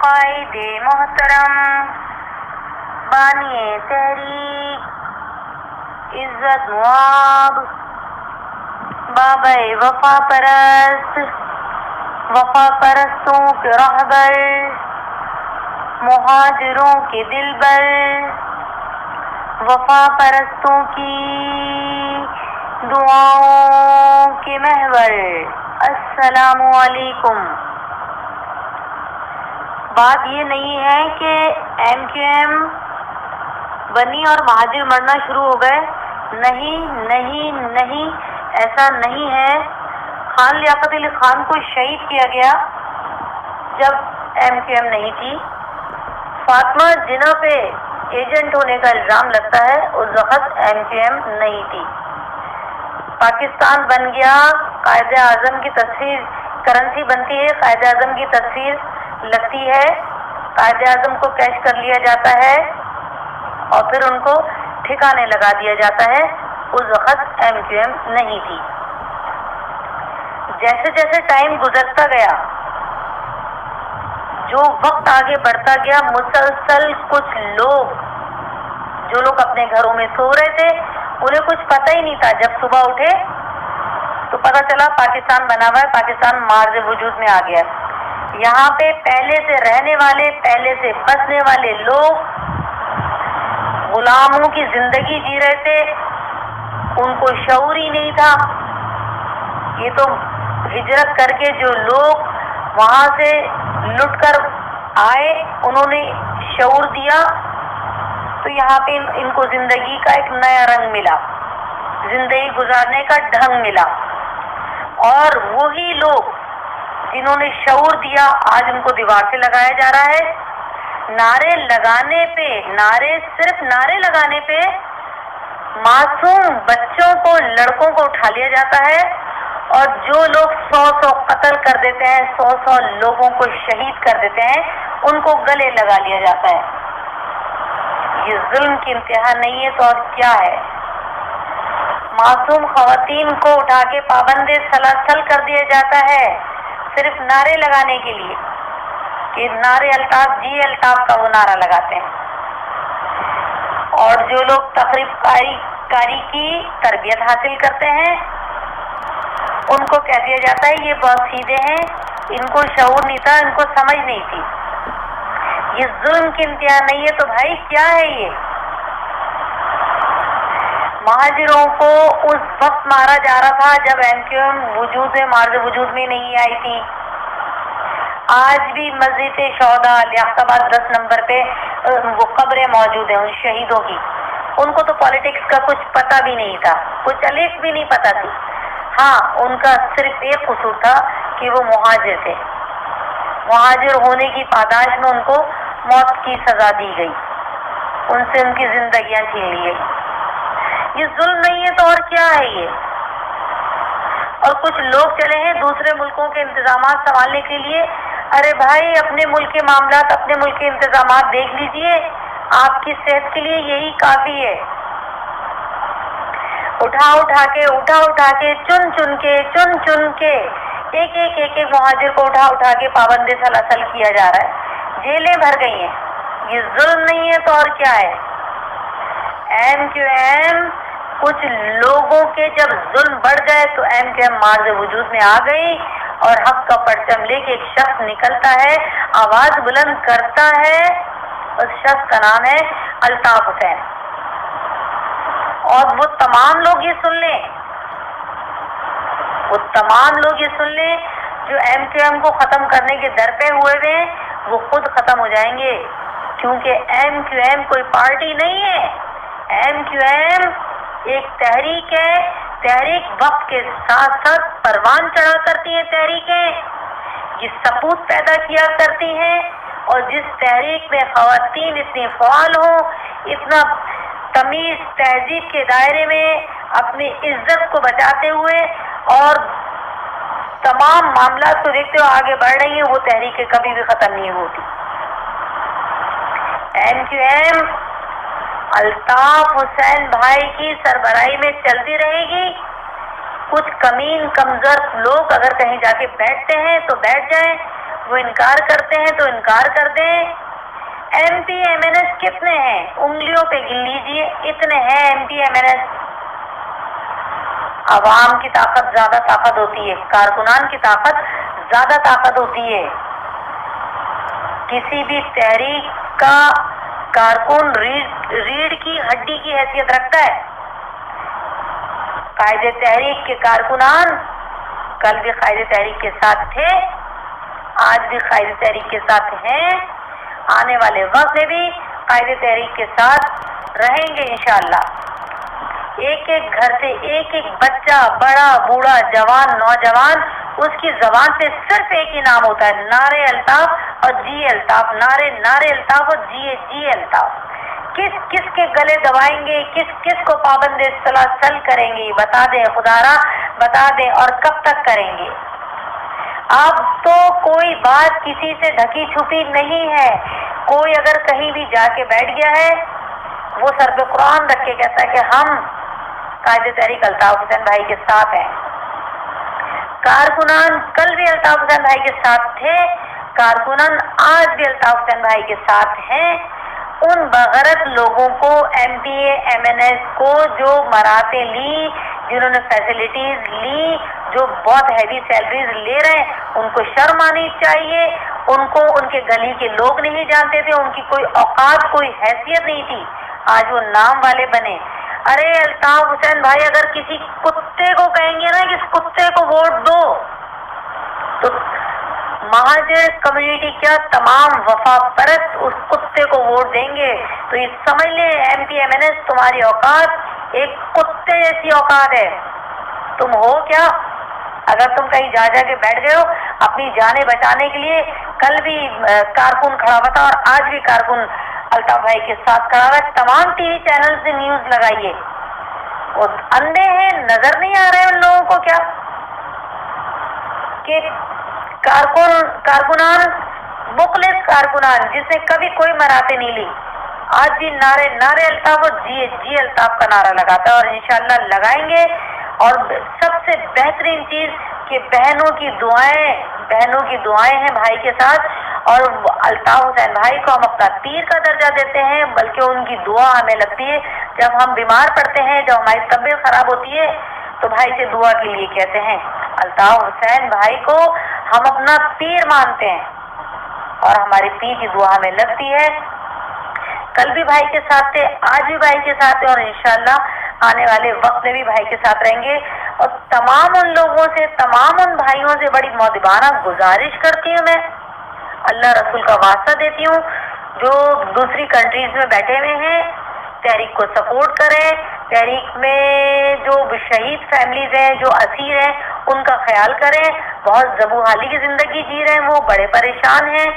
قائد محترم بانی تحریک عزت نواب بابا وفا پرست وفا پرستوں کے رہبر مہاجروں کے دلبر وفا پرستوں کی دعاؤں کے محور، السلام علیکم۔ بات یہ نہیں ہے کہ ایم کیو ایم بنی اور مہاجر مرنا شروع ہو گئے، نہیں نہیں نہیں، ایسا نہیں ہے۔ خان لیاقت علی خان کو شہید کیا گیا جب ایم کیو ایم نہیں تھی۔ فاطمہ جناح پہ ایجنٹ ہونے کا الزام لگتا ہے، اس وقت ایم کیو ایم نہیں تھی۔ پاکستان بن گیا، قائد اعظم کی تصویر کرنسی بنتی ہے، قائد اعظم کی تصویر لگتی ہے، قائد اعظم کو کیش کر لیا جاتا ہے اور پھر ان کو ٹھکانے لگا دیا جاتا ہے۔ اس وقت ایم کیو ایم نہیں تھی۔ جیسے جیسے ٹائم گزرتا گیا، جو وقت آگے بڑھتا گیا، مسلسل کچھ لوگ جو لوگ اپنے گھروں میں سو رہے تھے انہیں کچھ پتہ ہی نہیں تھا، جب صبح اٹھے تو پتہ چلا پاکستان بنا ہوا ہے، پاکستان مارز وجود میں آ گیا ہے۔ یہاں پہ پہلے سے رہنے والے، پہلے سے بسنے والے لوگ غلاموں کی زندگی جی رہے تھے، ان کو شعور ہی نہیں تھا۔ یہ تو ہجرت کر کے جو لوگ وہاں سے لٹ کر آئے انہوں نے شعور دیا، تو یہاں پہ ان کو زندگی کا ایک نیا رنگ ملا، زندگی گزارنے کا ڈھنگ ملا۔ اور وہی لوگ جنہوں نے شعور دیا آج ان کو دیوار سے لگایا جا رہا ہے۔ نعرے لگانے پہ، صرف نعرے لگانے پہ معصوم بچوں کو، لڑکوں کو اٹھا لیا جاتا ہے، اور جو لوگ 100 قتل کر دیتے ہیں، 100 لوگوں کو شہید کر دیتے ہیں، ان کو گلے لگا لیا جاتا ہے۔ یہ ظلم کی انتہا نہیں ہے تو اور کیا ہے؟ معصوم خواتین کو اٹھا کے پابند سلاسل کر دیا جاتا ہے صرف نعرے لگانے کے لیے، کہ نعرے الطاف جی الطاف کا وہ نعرہ لگاتے ہیں۔ اور جو لوگ تقریب کاری کی تربیت حاصل کرتے ہیں ان کو کہہ دیا جاتا ہے یہ بہت سیدھے ہیں، ان کو شعور نہیں تھا، ان کو سمجھ نہیں تھی۔ یہ ظلم کی انتہا نہیں ہے تو بھائی کیا ہے یہ؟ مہاجروں کو اس وقت مارا جا رہا تھا جب ایم کیو ایم وجود میں، مارز وجود میں نہیں آئی تھی۔ آج بھی مسجد شہداء لیاقت آباد 10 نمبر پہ وہ قبریں موجود ہیں ان شہیدوں کی۔ ان کو تو پالیٹکس کا کچھ پتہ بھی نہیں تھا، کچھ الف بھی نہیں پتہ تھی۔ ہاں، ان کا صرف ایک قصور تھا کہ وہ مہاجر تھے، مہاجر ہونے کی پاداش میں ان کو موت کی سزا دی گئی، ان سے ان کی زندگیاں چھین لی گئی۔ یہ ظلم نہیں ہے تو اور کیا ہے یہ؟ اور کچھ لوگ چلے ہیں دوسرے ملکوں کے انتظامات سنبھالنے کے لیے۔ ارے بھائی، اپنے ملک کے معاملات، اپنے ملک کے انتظامات دیکھ لیجئے، آپ کی صحت کے لیے یہی کافی ہے۔ اٹھا کے چن کے ایک مہاجر کو اٹھا کے پابند سلاسل کیا جا رہا ہے، جیلیں بھر گئی ہیں۔ یہ ظلم نہیں ہے تو اور کیا ہے؟ ایم کیو ایم کچھ لوگوں کے جب ظلم بڑھ گئے تو ایم کیو ایم مارز وجود میں آ گئی، اور حق کا پرچم لے کے ایک شخص نکلتا ہے، آواز بلند کرتا ہے، اس شخص کا نام ہے الطاف حسین۔ اور وہ تمام لوگ یہ سن لیں، جو ایم کیو ایم کو ختم کرنے کے در پہ ہوئے ہیں، وہ خود ختم ہو جائیں گے، کیونکہ ایم کیو ایم کوئی پارٹی نہیں ہے۔ ایم کیو ایم ایک تحریک ہے، تحریک وقت کے ساتھ ساتھ پروان چڑھا کرتی ہے، تحریکیں یہ سپوت پیدا کیا کرتی ہیں، اور جس تحریک میں خواتین اتنی فعال ہوں، اتنا تمیز تہذیب کے دائرے میں اپنی عزت کو بچاتے ہوئے اور تمام معاملات کو دیکھتے ہوئے آگے بڑھ رہی ہیں، وہ تحریکیں کبھی بھی ختم نہیں ہوتی۔ M Q M Altaf Hussain بھائی کی سربراہی میں چلتی رہے گی۔ کچھ کمین کمزور لوگ اگر کہیں جا کے بیٹھتے ہیں تو بیٹھ جائیں، وہ انکار کرتے ہیں تو انکار کر دیں۔ MPMNS کتنے ہیں؟ انگلیوں پہ گن لیجیے، اتنے ہیں MPMNS۔ عوام کی طاقت زیادہ طاقت ہوتی ہے، کارکنان کی طاقت زیادہ طاقت ہوتی ہے۔ کسی بھی تحریک کا کارکن ریڑھ کی ہڈی کی حیثیت رکھتا ہے۔ قائد تحریک کے کارکنان کل بھی قائد تحریک کے ساتھ تھے، آج بھی قائد تحریک کے ساتھ ہیں، آنے والے وقت میں بھی قائد تحریک کے ساتھ رہیں گے انشاءاللہ۔ ایک ایک گھر سے ایک ایک بچہ، بڑا بوڑھا، جوان، نوجوان، اس کی زبان سے صرف ایک ہی نام ہوتا ہے، نعرے الطاف اور جی الطاف، نعرے الطاف اور جی الطاف۔ کس کے گلے دبائیں گے، کس کو پابند سلاسل کریں گے، بتا دیں خدارا، بتا دیں، اور کب تک کریں گے؟ اب تو کوئی بات کسی سے ڈھکی چھپی نہیں ہے۔ کوئی اگر کہیں بھی جا کے بیٹھ گیا ہے، وہ سر پہ قرآن رکھ کے کہتا ہے کہ ہم قائد تحریک الطاف حسین بھائی کے ساتھ ہیں۔ کارکنان کل بھی الطاف حسین بھائی کے ساتھ تھے، کارکنان آج بھی الطاف حسین بھائی کے ساتھ ہیں۔ ان بغیرت لوگوں کو، MPMNS کو جو مراتے لی، جنہوں نے فیسلٹیز لی، جو بہت ہیوی سیلریز لے رہے ہیں، ان کو شرم آنی چاہیے۔ ان کو ان کے گلی کے لوگ نہیں جانتے تھے، ان کی کوئی اوقات، کوئی حیثیت نہیں تھی، آج وہ نام والے بنے۔ ارے الطاف حسین بھائی اگر کسی کتے کو کہیں گے نا کہ اس کتے کو ووٹ دو، تو مہاجر کمیونٹی کیا تمام وفا پرست اس کتے کو ووٹ دیں گے۔ تو یہ سمجھ لیں MPMNS تمہاری اوقات ایک کتے جیسی اوقات ہے۔ تم ہو کیا؟ اگر تم کہیں جا کے بیٹھ گئے ہو اپنی جانیں بچانے کے لیے، کل بھی کارکن کھڑا ہوا تھا اور آج بھی کارکن الطاف بھائی کے ساتھ کھڑا ہوا ہے۔ تمام ٹی وی چینل سے نیوز لگائیے۔ وہ اندھے ہیں، نظر نہیں آ رہے ان لوگوں کو کیا کہ کارکنان، مخلص کارکنان جس نے کبھی کوئی مراتے نہیں لی، آج بھی نعرے الطاف اور جی الطاف کا نعرہ لگاتا ہے، اور انشاءاللہ لگائیں گے۔ اور سب سے بہترین چیز کہ بہنوں کی دعائیں ہیں بھائی کے ساتھ، اور الطاف حسین بھائی کو ہم اپنا پیر کا درجہ دیتے ہیں، بلکہ ان کی دعا ہمیں لگتی ہے۔ جب ہم بیمار پڑتے ہیں، جب ہماری طبیعت خراب ہوتی ہے، تو بھائی سے دعا کے لیے کہتے ہیں۔ الطاف حسین بھائی کو ہم اپنا پیر مانتے ہیں، اور ہماری پیر کی دعا ہمیں لگتی ہے۔ کل بھی بھائی کے ساتھ تھے، آج بھی بھائی کے ساتھ ہیں، اور انشاءاللہ آنے والے وقت میں بھی بھائی کے ساتھ رہیں گے۔ اور تمام ان لوگوں سے، تمام ان بھائیوں سے بڑی مؤدبانہ گزارش کرتی ہوں، میں اللہ رسول کا واسطہ دیتی ہوں، جو دوسری کنٹریز میں بیٹھے ہوئے ہیں، تحریک کو سپورٹ کریں۔ تحریک میں جو شہید فیملیز ہیں، جو اسیر ہیں، ان کا خیال کریں۔ بہت زبوں حالی کی زندگی جی رہے ہیں، وہ بڑے پریشان ہیں۔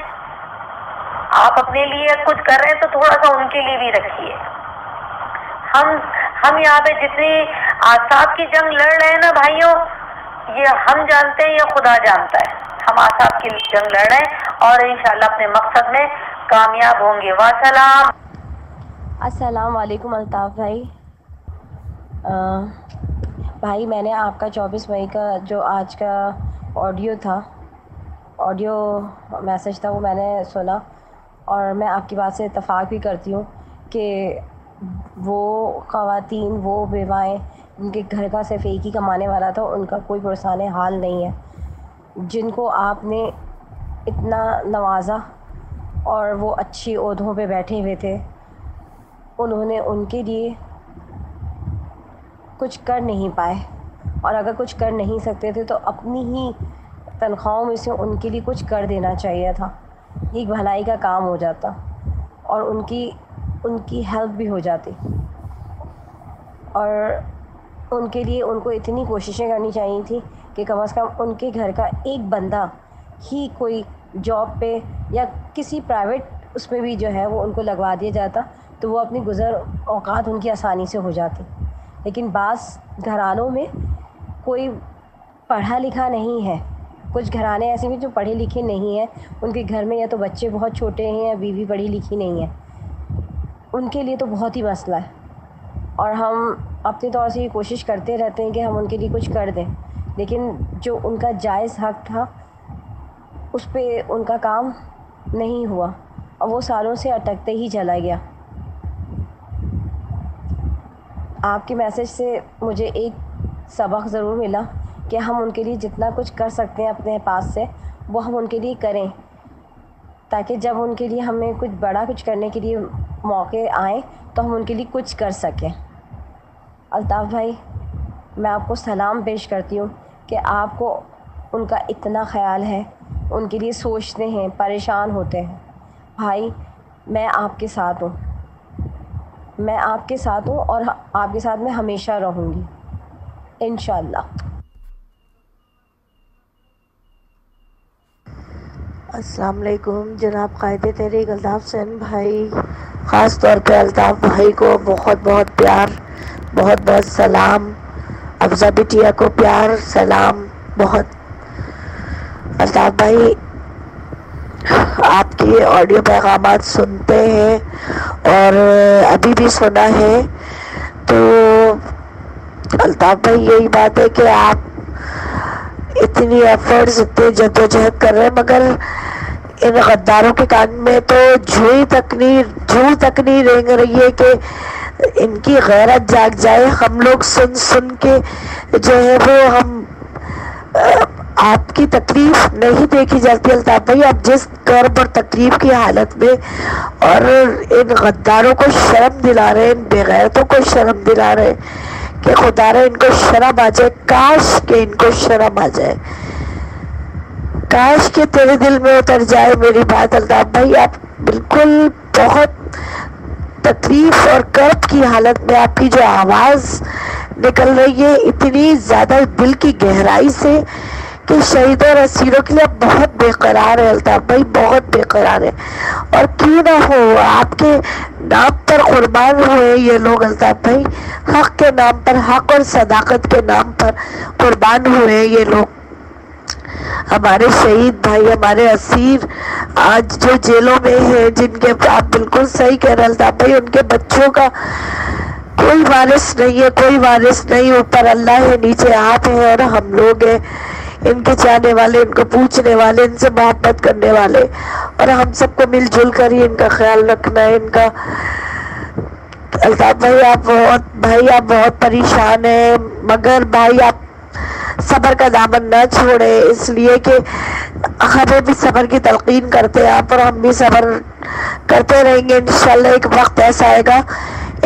آپ اپنے لیے کچھ کر رہے ہیں تو تھوڑا سا ان کے لیے بھی رکھیے۔ ہم یہاں پہ جتنی اعصاب کی جنگ لڑ رہے ہیں نا بھائیوں، یہ ہم جانتے ہیں، یہ خدا جانتا ہے۔ ہم اعصاب کی جنگ لڑ رہے ہیں اور انشاءاللہ اپنے مقصد میں کامیاب ہوں گے۔ والسلام۔ السلام علیکم الطاف بھائی۔ بھائی میں نے آپ کا 24 مئی کا جو آج کا آڈیو میسج تھا وہ میں نے سنا، اور میں آپ کی بات سے اتفاق بھی کرتی ہوں کہ وہ خواتین، وہ بیوائیں جن کے گھر کا صرف ایک ہی کمانے والا تھا، ان کا کوئی پرسان حال نہیں ہے، جن کو آپ نے اتنا نوازا اور وہ اچھی عہدوں پہ بیٹھے ہوئے تھے، انہوں نے ان کے لیے کچھ کر نہیں پائے، اور اگر کچھ کر نہیں سکتے تھے تو اپنی ہی تنخواہوں میں سے ان کے لیے کچھ کر دینا چاہیے تھا، ایک بھلائی کا کام ہو جاتا اور ان کی ہیلپ بھی ہو جاتی، اور ان کے لیے ان کو اتنی کوششیں کرنی چاہیے تھی کہ کم از کم ان کے گھر کا ایک بندہ ہی کوئی جاب پہ یا کسی پرائیویٹ اس میں بھی جو ہے وہ ان کو لگوا دیا جاتا، تو وہ اپنی گزر اوقات ان کی آسانی سے ہو جاتی۔ لیکن بعض گھرانوں میں کوئی پڑھا لکھا نہیں ہے، کچھ گھرانے ایسے بھی جو پڑھے لکھے نہیں ہیں، ان کے گھر میں یا تو بچے بہت چھوٹے ہیں یا بیوی پڑھی لکھی نہیں ہے، ان کے لیے تو بہت ہی مسئلہ ہے، اور ہم اپنے طور سے یہ کوشش کرتے رہتے ہیں کہ ہم ان کے لیے کچھ کر دیں، لیکن جو ان کا جائز حق تھا اس پہ ان کا کام نہیں ہوا اور وہ سالوں سے اٹکتے ہی چلا گیا۔ آپ کے میسج سے مجھے ایک سبق ضرور ملا کہ ہم ان کے لیے جتنا کچھ کر سکتے ہیں اپنے پاس سے وہ ہم ان کے لیے کریں، تاکہ جب ان کے لیے ہمیں کچھ بڑا کچھ کرنے کے لیے موقع آئیں تو ہم ان کے لیے کچھ کر سکیں۔ الطاف بھائی، میں آپ کو سلام پیش کرتی ہوں کہ آپ کو ان کا اتنا خیال ہے، ان کے لیے سوچتے ہیں، پریشان ہوتے ہیں۔ بھائی، میں آپ کے ساتھ ہوں، میں آپ کے ساتھ ہوں اور آپ کے ساتھ میں ہمیشہ رہوں گی انشاءاللہ۔ السلام علیکم جناب قائد تحریک الطاف حسین بھائی، خاص طور پہ الطاف بھائی کو بہت بہت پیار، بہت بہت سلام۔ افضا بٹیا کو پیار، سلام بہت۔ الطاف بھائی، آپ کی آڈیو پیغامات سنتے ہیں اور ابھی بھی سنا ہے، تو الطاف بھائی یہی بات ہے کہ آپ اتنی ایفرٹس، اتنی جدوجہد کر رہے ہیں، مگر ان غداروں کے کان میں تو جوں تک نہیں رینگ رہی ہے کہ ان کی غیرت جاگ جائے۔ ہم لوگ سن سن کے جو ہے وہ ہم آپ کی تکلیف نہیں دیکھی جاتی الطاف بھائی، آپ جس کرب اور تکلیف کی حالت میں اور ان غداروں کو شرم دلا رہے ہیں، ان بے غیرتوں کو شرم دلا رہے ہیں کہ خدا رہے ان کو شرم آ جائے، کاش کہ ان کو شرم آ جائے، کاش کہ تیرے دل میں اتر جائے میری بات الطاف بھائی۔ آپ بالکل بہت تکلیف اور کرب کی حالت میں آپ کی جو آواز نکل رہی ہے اتنی زیادہ دل کی گہرائی سے کہ شہیدوں اور اسیروں کے لیے آپ بہت بے قرار ہے الطاف بھائی، بہت بے قرار ہے۔ اور کیوں نہ ہو، آپ کے نام پر قربان ہوئے یہ لوگ الطاف بھائی، حق کے نام پر، حق اور صداقت کے نام پر قربان ہوئے یہ لوگ، ہمارے شہید بھائی، ہمارے اسیر آج جو جیلوں میں ہیں، جن کے آپ بالکل صحیح کہہ رہے الطاف بھائی، ان کے بچوں کا کوئی وارث نہیں ہے، کوئی وارث نہیں، اوپر اللہ ہے، نیچے آپ ہیں اور ہم لوگ ہیں، ان کے چاہنے والے، ان کو پوچھنے والے، ان سے محبت کرنے والے، اور ہم سب کو مل جل کر ہی ان کا خیال رکھنا ہے۔ ان کا الطاف بھائی آپ بہت پریشان ہیں، مگر بھائی آپ صبر کا دامن نہ چھوڑے، اس لیے کہ ہمیں بھی صبر کی تلقین کرتے ہیں آپ، اور ہم بھی صبر کرتے رہیں گے۔ انشاءاللہ ایک وقت ایسا آئے گا،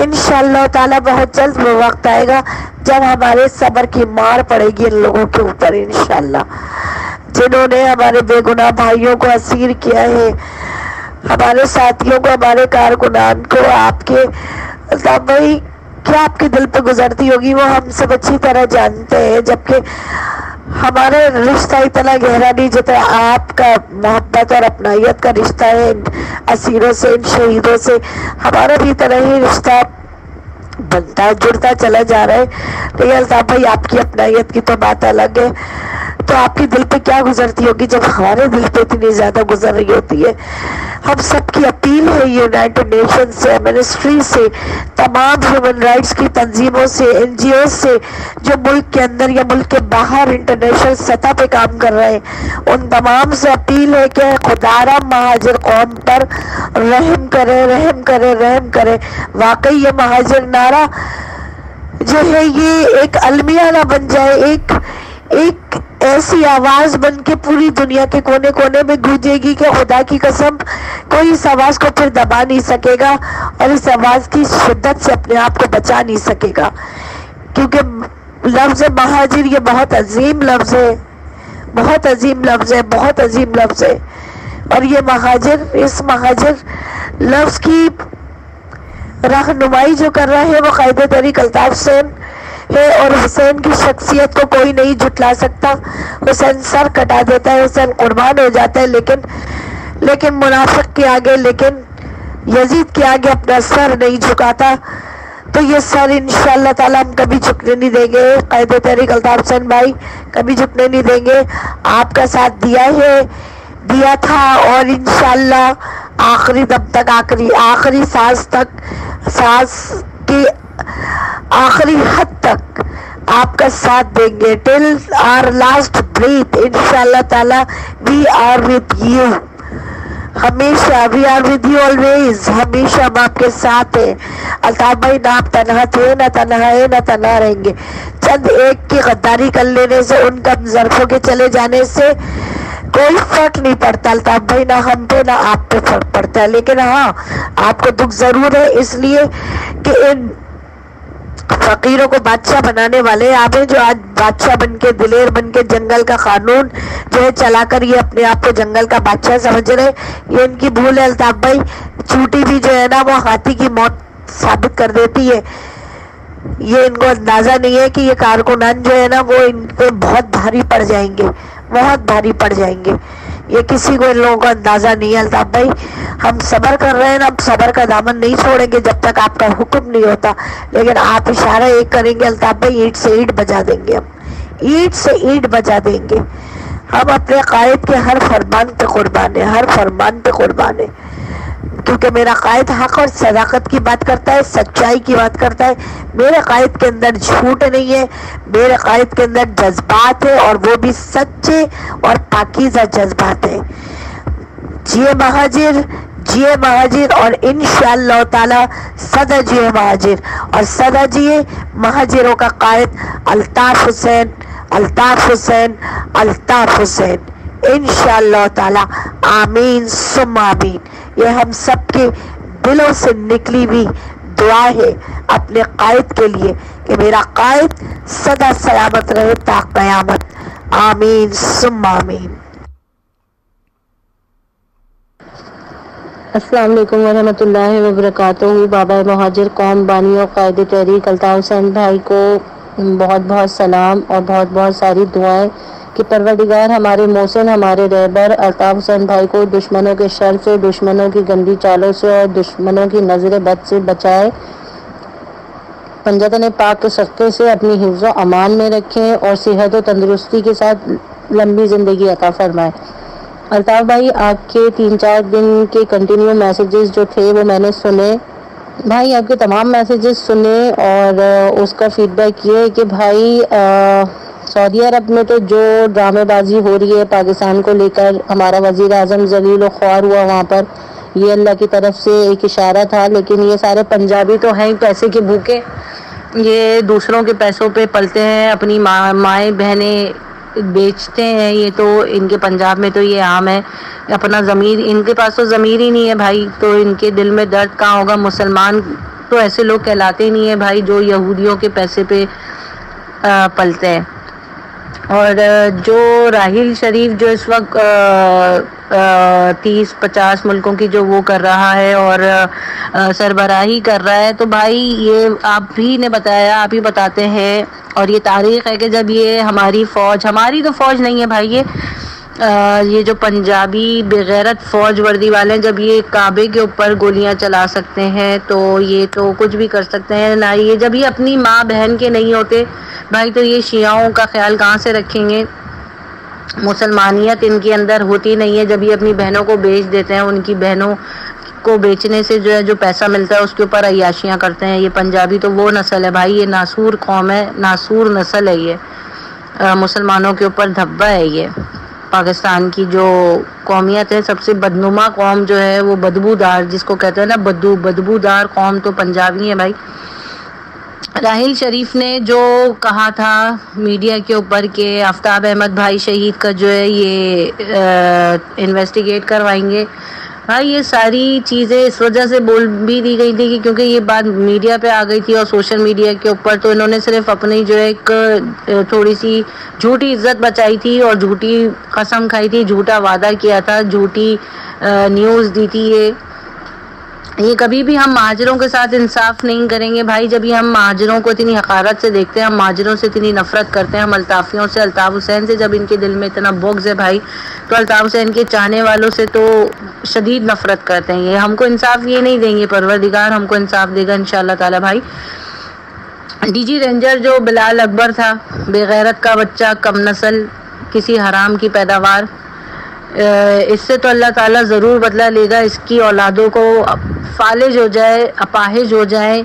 انشاءاللہ تعالیٰ بہت جلد وہ وقت آئے گا جب ہمارے صبر کی مار پڑے گی ان لوگوں کے اوپر انشاءاللہ، جنہوں نے ہمارے بے گناہ بھائیوں کو اسیر کیا ہے، ہمارے ساتھیوں کو، ہمارے کارکنان کو۔ آپ کے الطاف بھائی کیا آپ کے دل پہ گزرتی ہوگی وہ ہم سب اچھی طرح جانتے ہیں، جبکہ ہمارا رشتہ اتنا گہرا نہیں جتنا آپ کا محبت اور اپنائیت کا رشتہ ہے ان اسیروں سے، ان شہیدوں سے۔ ہمارا بھی طرح ہی رشتہ بنتا جڑتا چلا جا رہا ہے، لیکن الطاف بھائی آپ کی اپنائیت کی تو بات الگ ہے۔ تو آپ کے دل پہ کیا گزرتی ہوگی جب ہمارے دل پہ اتنی زیادہ گزر رہی ہوتی ہے۔ ہم سب کی اپیل ہے یونائٹڈ نیشن سے، منسٹری سے، تمام ہیومن رائٹس کی تنظیموں سے، این جی اوز سے، جو ملک کے اندر یا ملک کے باہر انٹرنیشنل سطح پہ کام کر رہے ہیں، ان تمام سے اپیل ہے کہ خدا را مہاجر قوم پر رحم کرے، رحم کرے، رحم کرے۔ واقعی یہ مہاجر نعرہ جو ہے یہ ایک المیہ نہ بن جائے، ایک ایسی آواز بن کے پوری دنیا کے کونے کونے میں گونجے گی کہ خدا کی قسم کوئی اس آواز کو پھر دبا نہیں سکے گا اور اس آواز کی شدت سے اپنے آپ کو بچا نہیں سکے گا، کیونکہ لفظ مہاجر یہ بہت عظیم لفظ ہے، بہت عظیم لفظ ہے، بہت عظیم لفظ ہے۔ اور یہ مہاجر، اس مہاجر لفظ کی رہنمائی جو کر رہا ہے وہ قائد تحریک الطاف حسین ہے، اور حسین کی شخصیت کو کوئی نہیں جھٹلا سکتا۔ حسین سر کٹا دیتا ہے، حسین قربان ہو جاتا ہے، لیکن منافق کے آگے، لیکن یزید کے آگے اپنا سر نہیں جھکاتا۔ تو یہ سر انشاءاللہ تعالی ہم کبھی جھکنے نہیں دیں گے، قائد تحریک الطاف حسین بھائی کبھی جھکنے نہیں دیں گے۔ آپ کا ساتھ دیا تھا اور انشاءاللہ آخری دم تک، آخری سانس تک، سانس کی آخری حد تک آپ کا ساتھ دیں گے ٹل آر لاسٹ بریتھ. انشاءاللہ تعالی وی آر ود یو. ہمیشہ we are with you always. ہمیشہ ہم آپ کے ساتھ ہیں. الطاف بھائی نہ آپ تنہا تھے، نہ تنہا ہے، نہ تنہا رہیں گے. چند ایک کی غداری کر لینے سے، ان کم ظرفوں کے چلے جانے سے کوئی فرق نہیں پڑتا الطاف بھائی، نہ ہم پہ نہ آپ پہ فرق پڑتا ہے. لیکن ہاں آپ کو دکھ ضرور ہے، اس لیے کہ ان فقیروں کو بادشاہ بنانے والے آپ ہیں، جو آج بادشاہ بن کے، دلیر بن کے جنگل کا قانون جو ہے چلا کر یہ اپنے آپ کو جنگل کا بادشاہ سمجھ رہے. یہ ان کی بھول ہے الطاف بھائی. چوٹی بھی جو ہے نا وہ ہاتھی کی موت ثابت کر دیتی ہے. یہ ان کو اندازہ نہیں ہے کہ یہ کارکنان جو ہے نا وہ ان پہ بہت بھاری پڑ جائیں گے، بہت بھاری پڑ جائیں گے. یہ کسی کو ان لوگوں کا اندازہ نہیں ہے الطاف بھائی. ہم صبر کر رہے ہیں نا، ہم صبر کا دامن نہیں چھوڑیں گے جب تک آپ کا حکم نہیں ہوتا. لیکن آپ اشارہ ایک کریں گے الطاف بھائی، اینٹ سے اینٹ بجا دیں گے. ہم اینٹ سے اینٹ بجا دیں گے. ہم اپنے قائد کے ہر فرمان پہ قربان ہیں، ہر فرمان پہ قربان ہیں. کیونکہ میرا قائد حق اور صداقت کی بات کرتا ہے، سچائی کی بات کرتا ہے. میرے قائد کے اندر جھوٹ نہیں ہے، میرے قائد کے اندر جذبات ہے، اور وہ بھی سچے اور پاکیزہ جذبات ہیں. جیے مہاجر، جیے مہاجر، اور انشاءاللہ تعالی سدا جیے مہاجر، اور سدا جیے مہاجروں کا قائد الطاف حسین، الطاف حسین، الطاف حسین. انشاءاللہ تعالی آمین ثم آمین. یہ ہم سب کے دلوں سے نکلی ہوئی دعا ہے اپنے قائد کے لیے کہ میرا قائد سدا سلامت رہے تا قیامت. آمین ثم آمین. السلام علیکم ورحمۃ اللہ وبرکاتہ. بابا مہاجر قوم بانی اور قائد تحریک الطاف حسین بھائی کو بہت بہت سلام اور بہت بہت ساری دعائیں کہ پروردگار ہمارے محسن، ہمارے رہبر الطاف حسین بھائی کو دشمنوں کے شر سے، دشمنوں کی گندی چالوں سے اور دشمنوں کی نظر بد سے بچائے. پنجتن پاک کے صدقے سے اپنی حفظ و امان میں رکھیں اور صحت و تندرستی کے ساتھ لمبی زندگی عطا فرمائے. الطاف بھائی آپ کے 3-4 دن کے کنٹینیو میسیجز جو تھے وہ میں نے سنے. بھائی آپ کے تمام میسیجز سنے اور اس کا فیڈ بیک یہ ہے کہ بھائی سعودی عرب میں تو جو ڈرامے بازی ہو رہی ہے پاکستان کو لے کر، ہمارا وزیر اعظم ذلیل و خوار ہوا وہاں پر، یہ اللہ کی طرف سے ایک اشارہ تھا. لیکن یہ سارے پنجابی تو ہیں پیسے کے بھوکے، یہ دوسروں کے پیسوں پہ پلتے ہیں، اپنی مائیں بہنیں بیچتے ہیں. یہ تو ان کے پنجاب میں تو یہ عام ہے. اپنا ضمیر، ان کے پاس تو ضمیر ہی نہیں ہے بھائی، تو ان کے دل میں درد کہاں ہوگا. مسلمان تو ایسے لوگ کہلاتے نہیں ہیں بھائی جو یہودیوں کے پیسے پہ پلتے ہیں. اور جو راحیل شریف جو اس وقت 30-50 ملکوں کی جو وہ کر رہا ہے اور سربراہی کر رہا ہے، تو بھائی یہ آپ ہی نے بتایا، آپ ہی بتاتے ہیں، اور یہ تاریخ ہے کہ جب یہ ہماری فوج، ہماری تو فوج نہیں ہے بھائی، یہ جو پنجابی بغیرت فوج وردی والے ہیں، جب یہ کعبے کے اوپر گولیاں چلا سکتے ہیں تو یہ تو کچھ بھی کر سکتے ہیں. نہ یہ جب یہ اپنی ماں بہن کے نہیں ہوتے بھائی تو یہ شیعوں کا خیال کہاں سے رکھیں گے. مسلمانیت ان کے اندر ہوتی نہیں ہے. جب یہ اپنی بہنوں کو بیچ دیتے ہیں، ان کی بہنوں کو بیچنے سے جو ہے جو پیسہ ملتا ہے اس کے اوپر عیاشیاں کرتے ہیں. یہ پنجابی تو وہ نسل ہے بھائی، یہ ناسور قوم ہے، ناسور نسل ہے. یہ مسلمانوں کے اوپر دھبا ہے. یہ پاکستان کی جو قومیت ہے، سب سے بدنما قوم جو ہے وہ بدبودار، جس کو کہتے ہیں نا بدبودار قوم، تو پنجابی ہے بھائی. راحیل شریف نے جو کہا تھا میڈیا کے اوپر کہ آفتاب احمد بھائی شہید کا جو ہے یہ انویسٹیگیٹ کروائیں گے، بھائی یہ ساری چیزیں اس وجہ سے بول بھی دی گئی تھی کہ کیونکہ یہ بات میڈیا پہ آ گئی تھی اور سوشل میڈیا کے اوپر، تو انہوں نے صرف اپنی جو ہے ایک تھوڑی سی جھوٹی عزت بچائی تھی اور جھوٹی قسم کھائی تھی، جھوٹا وعدہ کیا تھا، جھوٹی نیوز دی تھی. یہ کبھی بھی ہم مہاجروں کے ساتھ انصاف نہیں کریں گے بھائی. جب یہ ہم مہاجروں کو اتنی حقارت سے دیکھتے ہیں، ہم مہاجروں سے اتنی نفرت کرتے ہیں، ہم الطافیوں سے، الطاف حسین سے جب ان کے دل میں اتنا بغض ہے بھائی، تو الطاف حسین کے چاہنے والوں سے تو شدید نفرت کرتے ہیں. یہ ہم کو انصاف یہ نہیں دیں گے، پروردگار ہم کو انصاف دے گا انشاءاللہ تعالی. بھائی ڈی جی رینجر جو بلال اکبر تھا، بے غیرت کا بچہ، کم نسل، کسی حرام کی پیداوار، اس سے تو اللہ تعالیٰ ضرور بدلہ لے گا. اس کی اولادوں کو فالج ہو جائے، اپاہج ہو جائے،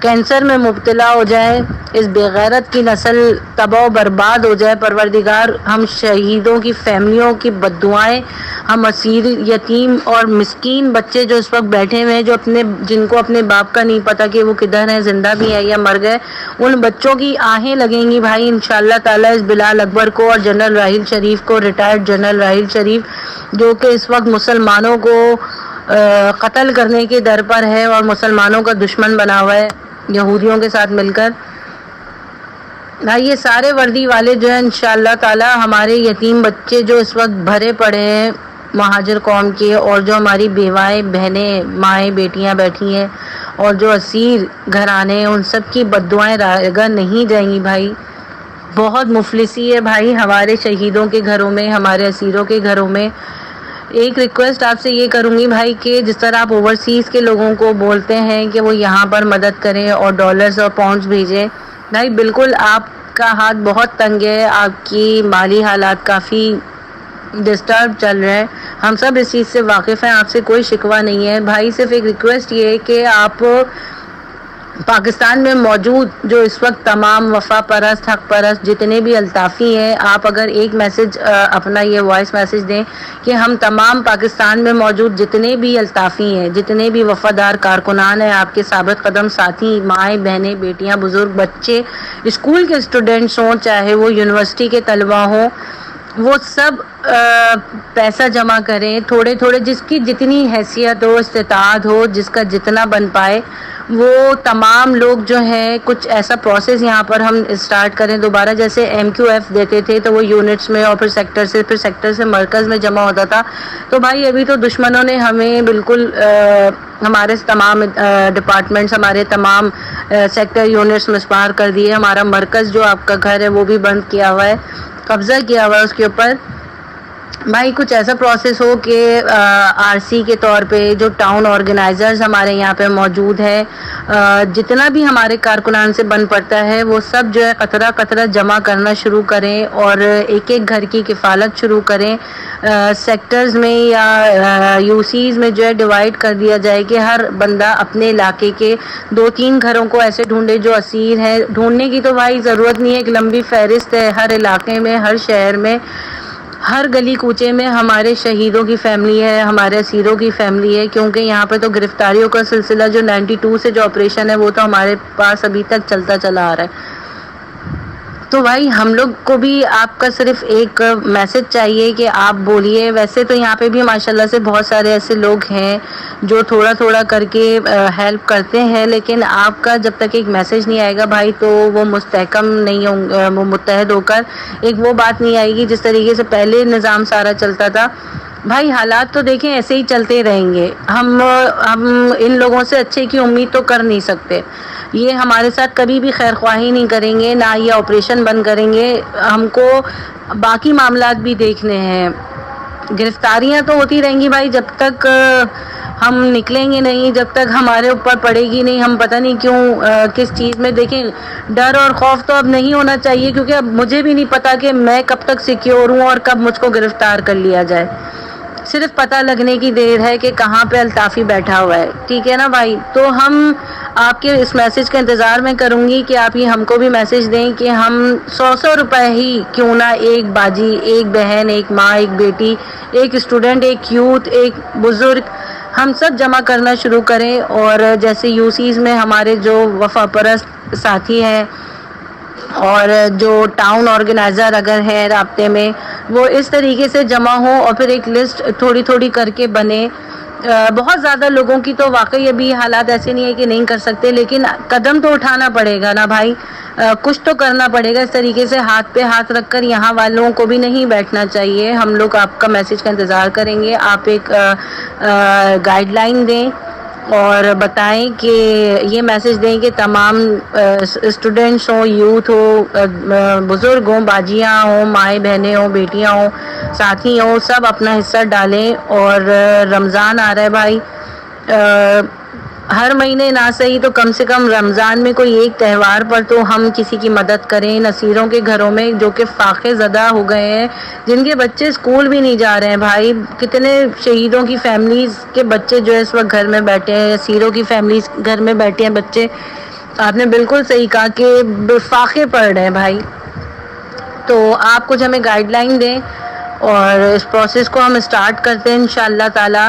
کینسر میں مبتلا ہو جائے، اس بے غیرت کی نسل تباہ و برباد ہو جائے۔ پروردگار ہم شہیدوں کی فیملیوں کی بددعائیں، ہم اسیر یتیم اور مسکین بچے جو اس وقت بیٹھے ہوئے ہیں، جن کو اپنے باپ کا نہیں پتا کہ وہ کدھر ہیں، زندہ بھی ہیں یا مر گئے، ان بچوں کی آہیں لگیں گی بھائی انشاءاللہ تعالیٰ اس بلال اکبر کو اور جنرل راحیل شریف کو، ریٹائرڈ جنرل راحیل شریف، جو کہ اس وقت مسلمانوں کو قتل کرنے کے در پر ہے اور مسلمانوں کا دشمن بنا ہوا ہے یہودیوں کے ساتھ مل کر۔ یہ سارے وردی والے جو ہیں انشاءاللہ تعالی ہمارے یتیم بچے جو اس وقت بھرے پڑے ہیں مہاجر قوم کے، اور جو ہماری بیوائیں بہنیں مائیں بیٹیاں بیٹھی ہیں اور جو اسیر گھرانے ہیں، ان سب کی بددعائیں رائگاں نہیں جائیں گی بھائی۔ بہت مفلسی ہے بھائی ہمارے شہیدوں کے گھروں میں، ہمارے اسیروں کے گھروں میں۔ ایک ریکویسٹ آپ سے یہ کروں گی بھائی کہ جس طرح آپ اوورسیز کے لوگوں کو بولتے ہیں کہ وہ یہاں پر مدد کریں اور ڈالرز اور پاؤنڈز بھیجیں، بھائی بالکل آپ کا ہاتھ بہت تنگ ہے، آپ کی مالی حالات کافی ڈسٹرب چل رہے ہیں، ہم سب اس چیز سے واقف ہیں، آپ سے کوئی شکوہ نہیں ہے بھائی۔ صرف ایک ریکویسٹ یہ ہے کہ آپ پاکستان میں موجود جو اس وقت تمام وفا پرست حق پرست جتنے بھی الطافی ہیں، آپ اگر ایک میسج اپنا یہ وائس میسج دیں کہ ہم تمام پاکستان میں موجود جتنے بھی الطافی ہیں، جتنے بھی وفادار کارکنان ہیں، آپ کے ثابت قدم ساتھی، مائیں بہنیں بیٹیاں بزرگ بچے، اسکول کے اسٹوڈنٹس ہوں چاہے وہ یونیورسٹی کے طلبہ ہوں، وہ سب پیسہ جمع کریں تھوڑے تھوڑے، جس کی جتنی حیثیت ہو استطاعت ہو، جس کا جتنا بن پائے، وہ تمام لوگ جو ہیں کچھ ایسا پروسیس یہاں پر ہم اسٹارٹ کریں دوبارہ، جیسے MQF دیتے تھے تو وہ یونٹس میں اور پھر سیکٹر سے مرکز میں جمع ہوتا تھا۔ تو بھائی ابھی تو دشمنوں نے ہمیں بالکل ہمارے تمام ڈپارٹمنٹس، ہمارے تمام سیکٹر یونٹس مسمار کر دیے، ہمارا مرکز جو آپ کا گھر ہے وہ بھی بند کیا ہوا ہے، قبضہ کیا ہوا ہے اس کے اوپر۔ بھائی کچھ ایسا پروسیس ہو کہ RC کے طور پہ جو ٹاؤن آرگنائزرز ہمارے یہاں پہ موجود ہے، جتنا بھی ہمارے کارکنان سے بن پڑتا ہے وہ سب جو ہے قطرہ قطرہ جمع کرنا شروع کریں اور ایک ایک گھر کی کفالت شروع کریں۔ سیکٹرز میں یا UCs میں جو ہے ڈیوائیڈ کر دیا جائے کہ ہر بندہ اپنے علاقے کے 2-3 گھروں کو ایسے ڈھونڈے جو اسیر ہیں۔ ڈھونڈنے کی تو بھائی ضرورت نہیں ہے، ایک لمبی فہرست ہے، ہر علاقے میں، ہر شہر میں، ہر گلی کوچے میں ہمارے شہیدوں کی فیملی ہے، ہمارے اسیروں کی فیملی ہے، کیونکہ یہاں پہ تو گرفتاریوں کا سلسلہ جو 92 سے جو آپریشن ہے وہ تو ہمارے پاس ابھی تک چلتا چلا آ رہا ہے۔ تو بھائی ہم لوگ کو بھی آپ کا صرف ایک میسج چاہیے کہ آپ بولیے۔ ویسے تو یہاں پہ بھی ماشاءاللہ سے بہت سارے ایسے لوگ ہیں جو تھوڑا تھوڑا کر کے ہیلپ کرتے ہیں، لیکن آپ کا جب تک ایک میسج نہیں آئے گا بھائی تو وہ مستحکم نہیں ہوں، وہ متحد ہو کر ایک وہ بات نہیں آئے گی جس طریقے سے پہلے نظام سارا چلتا تھا۔ بھائی حالات تو دیکھیں ایسے ہی چلتے رہیں گے، ہم ان لوگوں سے اچھے کی امید تو کر نہیں سکتے، یہ ہمارے ساتھ کبھی بھی خیر خواہی نہیں کریں گے، نہ یہ آپریشن بند کریں گے، ہم کو باقی معاملات بھی دیکھنے ہیں۔ گرفتاریاں تو ہوتی رہیں گی بھائی، جب تک ہم نکلیں گے نہیں، جب تک ہمارے اوپر پڑے گی نہیں، ہم پتہ نہیں کیوں کس چیز میں دیکھیں ڈر اور خوف تو اب نہیں ہونا چاہیے، کیونکہ اب مجھے بھی نہیں پتا کہ میں کب تک سیکیور ہوں اور کب مجھ کو گرفتار کر لیا جائے، صرف پتہ لگنے کی دیر ہے کہ کہاں پہ الطافی بیٹھا ہوا ہے، ٹھیک ہے نا بھائی۔ تو ہم آپ کے اس میسج کا انتظار میں کروں گی کہ آپ یہ ہم کو بھی میسج دیں کہ ہم 100 روپے ہی کیوں نہ، ایک باجی، ایک بہن، ایک ماں، ایک بیٹی، ایک اسٹوڈنٹ، ایک یوتھ، ایک بزرگ، ہم سب جمع کرنا شروع کریں، اور جیسے UCs میں ہمارے جو وفا پرست ساتھی ہیں اور جو ٹاؤن آرگنائزر اگر ہیں رابطے میں، وہ اس طریقے سے جمع ہوں اور پھر ایک لسٹ تھوڑی تھوڑی کر کے بنے۔ بہت زیادہ لوگوں کی تو واقعی ابھی حالات ایسے نہیں ہے کہ نہیں کر سکتے، لیکن قدم تو اٹھانا پڑے گا نا بھائی، کچھ تو کرنا پڑے گا۔ اس طریقے سے ہاتھ پہ ہاتھ رکھ کر یہاں والوں کو بھی نہیں بیٹھنا چاہیے۔ ہم لوگ آپ کا میسج کا انتظار کریں گے، آپ ایک گائیڈ لائن دیں اور بتائیں کہ یہ میسج دیں کہ تمام اسٹوڈنٹس ہوں، یوتھ ہو، بزرگ ہوں، باجیاں ہوں، مائیں بہنیں ہوں، بیٹیاں ہوں، ساتھی ہوں، سب اپنا حصہ ڈالیں۔ اور رمضان آ رہا ہے بھائی، ہر مہینے نہ صحیح تو کم سے کم رمضان میں کوئی ایک تہوار پر تو ہم کسی کی مدد کریں۔ نصیروں کے گھروں میں جو کہ فاقے زدہ ہو گئے ہیں، جن کے بچے اسکول بھی نہیں جا رہے ہیں بھائی، کتنے شہیدوں کی فیملیز کے بچے جو ہے اس وقت گھر میں بیٹھے ہیں، اسیروں کی فیملیز گھر میں بیٹھے ہیں بچے، آپ نے بالکل صحیح کہا کہ فاقے پڑ رہے ہیں بھائی، تو آپ کچھ ہمیں گائیڈ لائن دیں اور اس پروسیس کو ہم اسٹارٹ کرتے ہیں انشاءاللہ تعالی.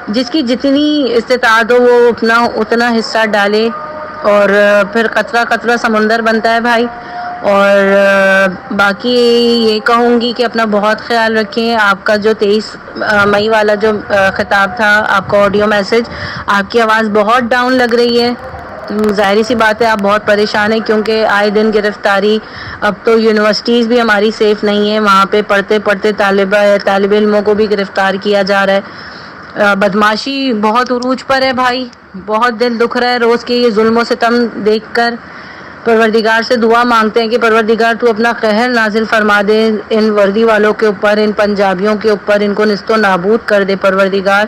جس کی جتنی استطاعت ہو وہ اتنا حصہ ڈالے، اور پھر قطرہ قطرہ سمندر بنتا ہے بھائی. اور باقی یہ کہوں گی کہ اپنا بہت خیال رکھیں. آپ کا جو 23 مئی والا جو خطاب تھا، آپ کا آڈیو میسج، آپ کی آواز بہت ڈاؤن لگ رہی ہے. ظاہری سی بات ہے آپ بہت پریشان ہیں، کیونکہ آئے دن گرفتاری. اب تو یونیورسٹیز بھی ہماری سیف نہیں ہیں، وہاں پہ پڑھتے پڑھتے طالب علموں کو بھی گرفتار کیا جا رہا ہے. بدماشی بہت عروج پر ہے بھائی، بہت دل دکھ رہا ہے روز کے یہ ظلم و ستم دیکھ کر. پروردگار سے دعا مانگتے ہیں کہ پروردگار تو اپنا قہر نازل فرما دے ان وردی والوں کے اوپر، ان پنجابیوں کے اوپر، ان کو نیست و نابود کر دے پروردگار.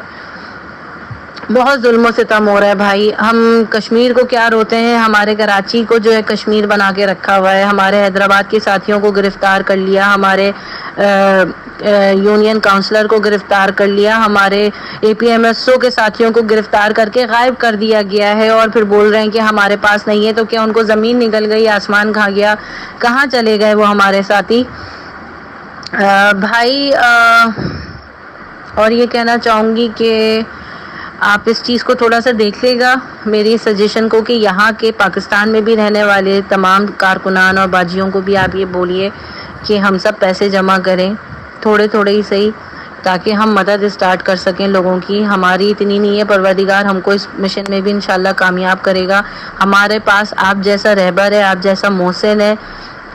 بہت ظلم و ستم ہو رہا ہے بھائی. ہم کشمیر کو کیا روتے ہیں، ہمارے کراچی کو جو ہے کشمیر بنا کے رکھا ہوا ہے، ہمارے حیدرآباد کے ساتھیوں کو گرفتار کر لیا، ہمارے یونین کاؤنسلر کو گرفتار کر لیا، ہمارے اے پی ایم ایس او کے ساتھیوں کو گرفتار کر کے غائب کر دیا گیا ہے. اور پھر بول رہے ہیں کہ ہمارے پاس نہیں ہے. تو کیا ان کو زمین نکل گئی، آسمان کھا گیا؟ کہاں چلے گئے وہ ہمارے ساتھی بھائی؟ اور یہ کہنا چاہوں گی کہ آپ اس چیز کو تھوڑا سا دیکھ لے گا میری سجیشن کو، کہ یہاں کے پاکستان میں بھی رہنے والے تمام کارکنان اور باجیوں کو بھی آپ یہ بولیے کہ ہم سب پیسے جمع کریں، تھوڑے تھوڑے ہی صحیح، تاکہ ہم مدد اسٹارٹ کر سکیں لوگوں کی. ہماری اتنی نہیں ہے، پروردگار ہم کو اس مشن میں بھی انشاءاللہ کامیاب کرے گا. ہمارے پاس آپ جیسا رہبر ہے، آپ جیسا محسن ہے،